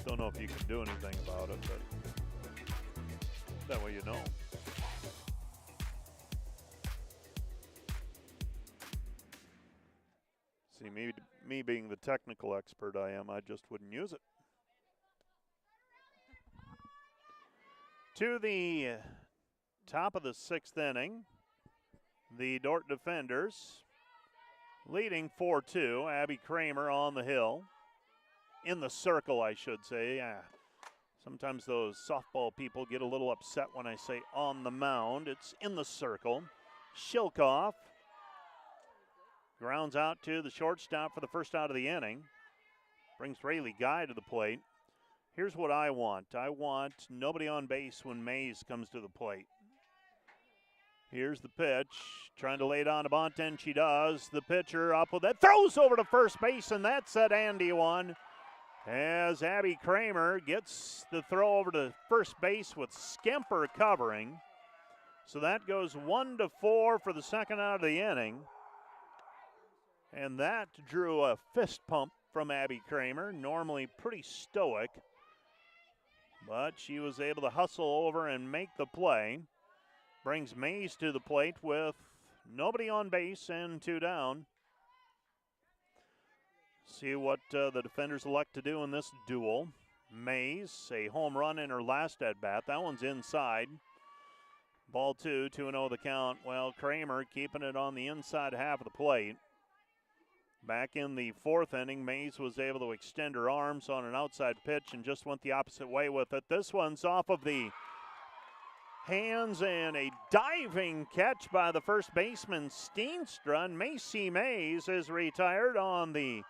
Don't know if you can do anything about it, but that way you know. See, me being the technical expert I am, I just wouldn't use it. To the top of the 6th inning, the Dordt defenders leading 4-2. Abby Kramer on the hill. In the circle, I should say. Yeah. Sometimes those softball people get a little upset when I say on the mound. It's in the circle. Shilkoff grounds out to the shortstop for the first out of the inning. Brings Rayleigh Guy to the plate. Here's what I want. I want nobody on base when Mays comes to the plate. Here's the pitch. Trying to lay it on to Bonten. She does. The pitcher up with that. Throws over to first base, and that's at Andy one. As Abby Kramer gets the throw over to first base with Skemper covering. So that goes 1-4 for the second out of the inning. And that drew a fist pump from Abby Kramer, normally pretty stoic. But she was able to hustle over and make the play. Brings Mays to the plate with nobody on base and 2 down. See what the defenders elect to do in this duel. Mays, a home run in her last at-bat. That one's inside. Ball 2, 2-0 the count. Well, Kramer keeping it on the inside half of the plate. Back in the 4th inning, Mays was able to extend her arms on an outside pitch and just went the opposite way with it. This one's off of the hands and a diving catch by the first baseman, Steenstra. And Macy Mays is retired on the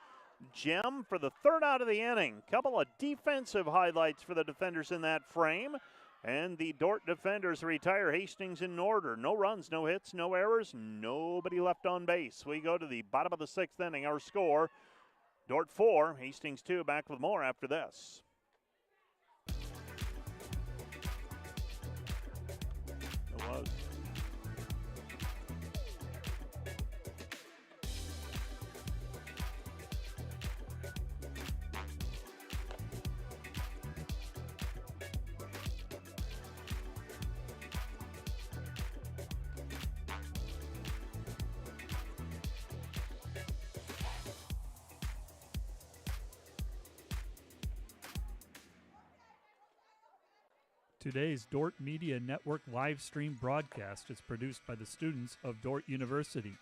gem for the third out of the inning. Couple of defensive highlights for the defenders in that frame. And the Dordt defenders retire Hastings in order. No runs, no hits, no errors, nobody left on base. We go to the bottom of the sixth inning. Our score, Dordt 4, Hastings 2. Back with more after this. It was. Today's Dordt Media Network live stream broadcast is produced by the students of Dordt University.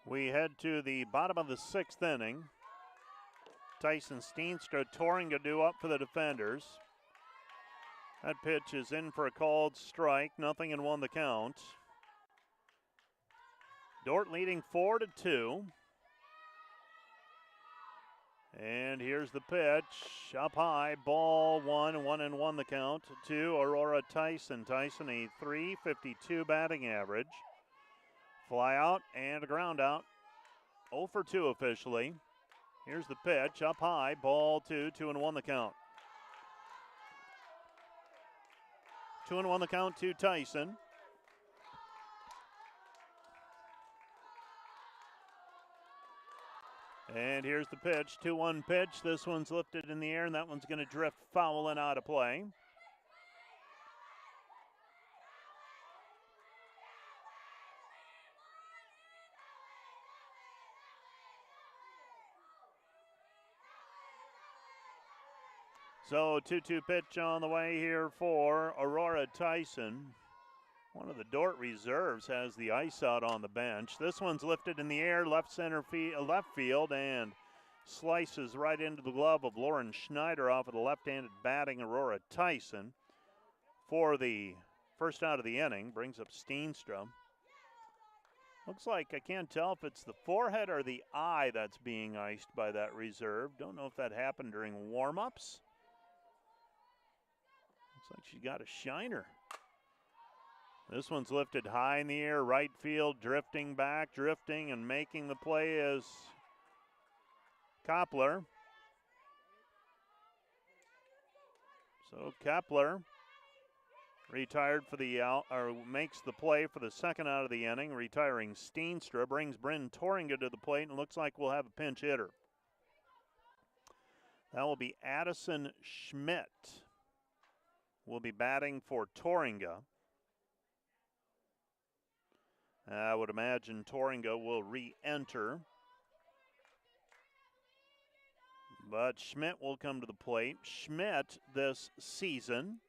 We head to the bottom of the sixth inning. Tyson Steenstra touring a do up for the defenders. That pitch is in for a called strike. 0-1 the count. Dordt leading 4-2. And here's the pitch. Up high, ball 1-1 the count to Aurora Tyson. Tyson a .352 batting average. Fly out and a ground out. 0 for 2 officially. Here's the pitch, up high, ball 2-1 the count. 2-1 the count to Tyson. And here's the pitch, 2-1 pitch. This one's lifted in the air, and that one's going to drift foul and out of play. So 2-2 pitch on the way here for Aurora Tyson. One of the Dordt reserves has the ice out on the bench. This one's lifted in the air, left field, and slices right into the glove of Lauren Schneider off of the left-handed batting Aurora Tyson. For the first out of the inning, brings up Steenstra. Looks like, I can't tell if it's the forehead or the eye that's being iced by that reserve. Don't know if that happened during warm-ups. Looks like she got a shiner. This one's lifted high in the air, right field, drifting back, and making the play is Koppler. So Koppler retired for the out, or makes the play for the second out of the inning, retiring Steenstra, brings Bryn Torringa to the plate, and looks like we'll have a pinch hitter. That will be Addison Schmidt. Will be batting for Torringa. I would imagine Torringa will re-enter. But Schmidt will come to the plate. Schmidt this season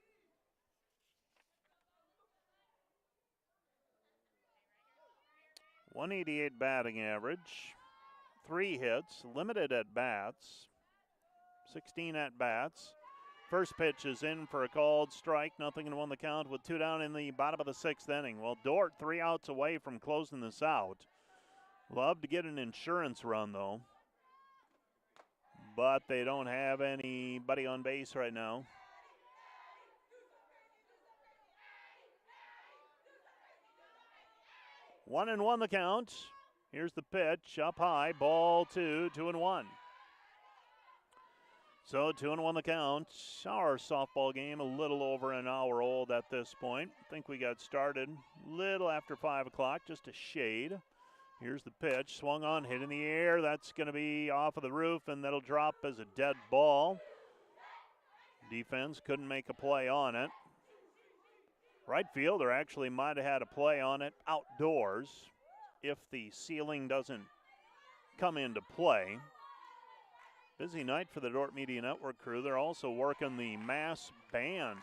.188 batting average, 3 hits, limited at bats, 16 at bats. First pitch is in for a called strike. 0-1 the count with 2 down in the bottom of the sixth inning. Well, Dordt 3 outs away from closing this out. Love to get an insurance run, though. But they don't have anybody on base right now. One and one the count. Here's the pitch, up high, ball 2-1. So 2-1 the count. Our softball game a little over an hour old at this point. I think we got started a little after 5 o'clock, just a shade. Here's the pitch, swung on, hit in the air. That's going to be off of the roof, and that'll drop as a dead ball. Defense couldn't make a play on it. Right fielder actually might have had a play on it outdoors if the ceiling doesn't come into play. Busy night for the Dordt Media Network crew. They're also working the mass band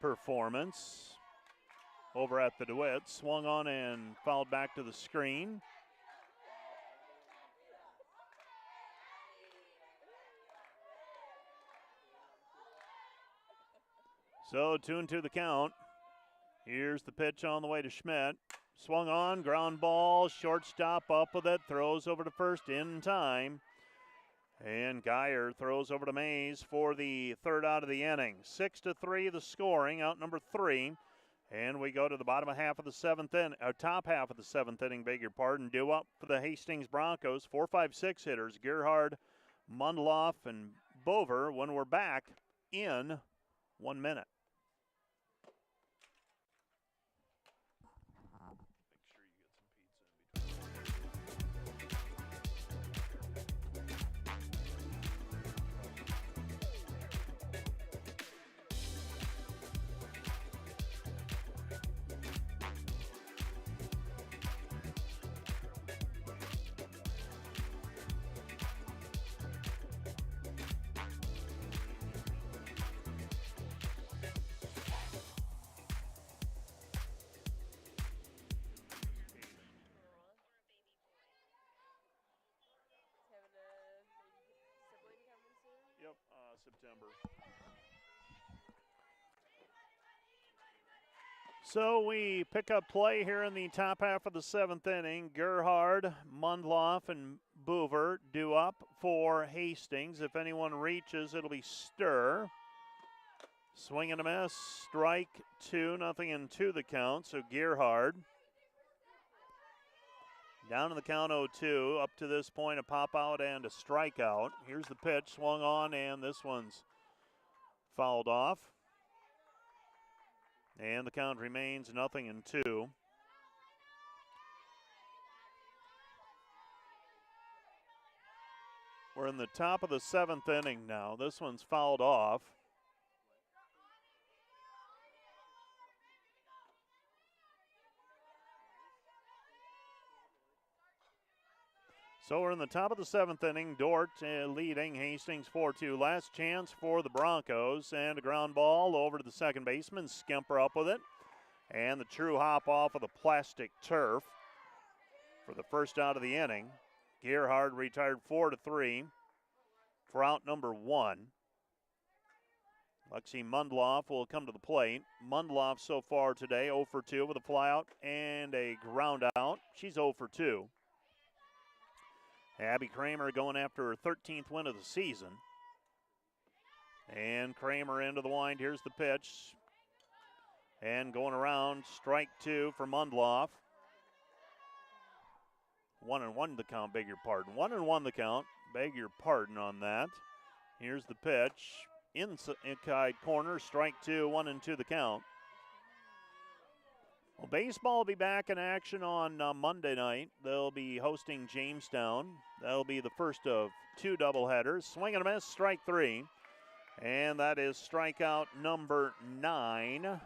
performance over at the DeWitt. Swung on and fouled back to the screen. So 2-2 the count. Here's the pitch on the way to Schmidt. Swung on, ground ball, shortstop up with it, throws over to first in time. And Geyer throws over to Mays for the third out of the inning. 6-3 the scoring, out number 3. And we go to the bottom half of the seventh inning, top half of the seventh inning, beg your pardon. Due up for the Hastings Broncos, 4, 5, 6 hitters, Gerhard, Mundloff, and Bover, when we're back in 1 minute. September. So we pick up play here in the top half of the seventh inning. Gerhard, Mundloff, and Boover due up for Hastings. If anyone reaches, it'll be Stir. Swing and a miss. Strike 2, 0-2 the count. So Gerhard down to the count 0-2. Up to this point, a pop out and a strikeout. Here's the pitch, swung on, and this one's fouled off. And the count remains 0-2. We're in the top of the seventh inning now. This one's fouled off. So we're in the top of the seventh inning. Dordt leading Hastings 4-2. Last chance for the Broncos, and a ground ball over to the second baseman. Skemper up with it. And the true hop off of the plastic turf for the first out of the inning. Gerhard retired 4-3 for out number 1. Lexi Mundloff will come to the plate. Mundloff so far today 0 for 2 with a flyout and a ground out. She's 0 for 2. Abby Kramer going after her 13th win of the season. And Kramer into the wind. Here's the pitch. And going around, strike 2 for Mundloff. 1-1 the count, beg your pardon. 1-1 the count, beg your pardon on that. Here's the pitch. Inside corner, strike 2, 1-2 the count. Well, baseball will be back in action on Monday night. They'll be hosting Jamestown. That'll be the first of 2 doubleheaders. Swing and a miss, strike 3. And that is strikeout number 9.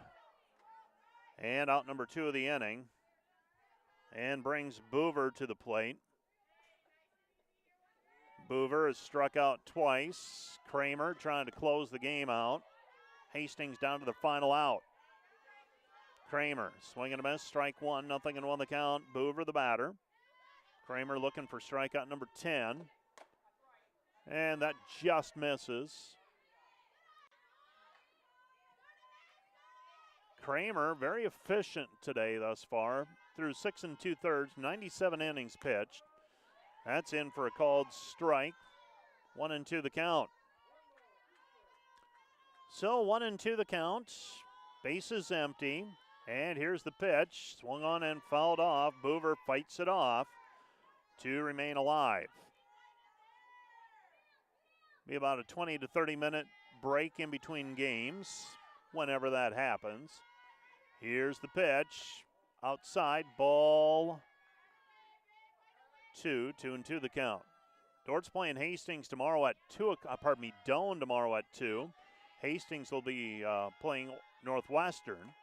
And out number 2 of the inning. And brings Boover to the plate. Boover has struck out twice. Kramer trying to close the game out. Hastings down to the final out. Kramer, swing and a miss, strike 1, 0-1 the count. Boover the batter. Kramer looking for strikeout number 10. And that just misses. Kramer, very efficient today thus far. Through 6 2/3, 97 innings pitched. That's in for a called strike. 1-2 the count. So 1-2 the count. Bases empty. And here's the pitch. Swung on and fouled off. Boover fights it off. 2 remain alive. Be about a 20 to 30 minute break in between games whenever that happens. Here's the pitch. Outside, ball 2, 2-2 the count. Dordt's playing Hastings tomorrow at 2 o'clock, Doane tomorrow at 2. Hastings will be playing Northwestern.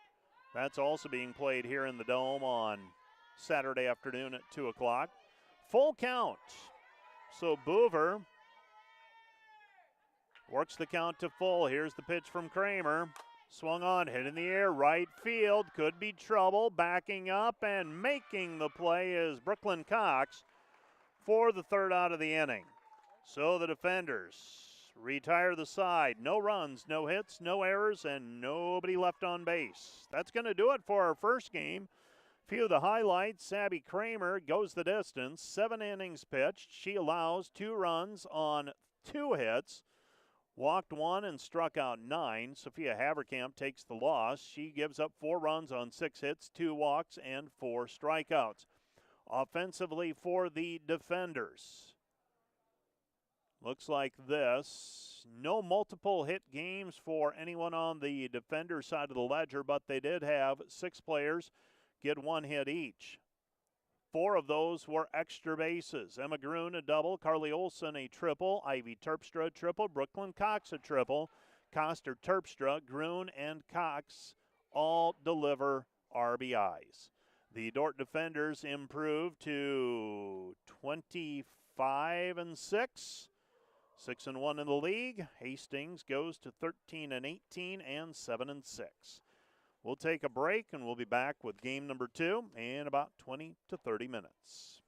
That's also being played here in the Dome on Saturday afternoon at 2 o'clock. Full count. So Boover works the count to full. Here's the pitch from Kramer. Swung on, hit in the air, right field. Could be trouble. Backing up and making the play is Brooklyn Cox for the third out of the inning. So the defenders retire the side. No runs, no hits, no errors, and nobody left on base. That's going to do it for our first game. Few of the highlights. Abby Kramer goes the distance. 7 innings pitched. She allows 2 runs on 2 hits. Walked 1 and struck out 9. Sophia Haverkamp takes the loss. She gives up 4 runs on 6 hits, 2 walks, and 4 strikeouts. Offensively for the defenders, looks like this. No multiple hit games for anyone on the defender side of the ledger, but they did have 6 players get 1 hit each. 4 of those were extra bases. Emma Groon a double, Carly Olson a triple, Ivy Terpstra a triple, Brooklyn Cox a triple, Coster, Terpstra, Groon, and Cox all deliver RBIs. The Dordt defenders improved to 25-6. 6-1 in the league. Hastings goes to 13-18 and 7-6. We'll take a break and we'll be back with game number 2 in about 20 to 30 minutes.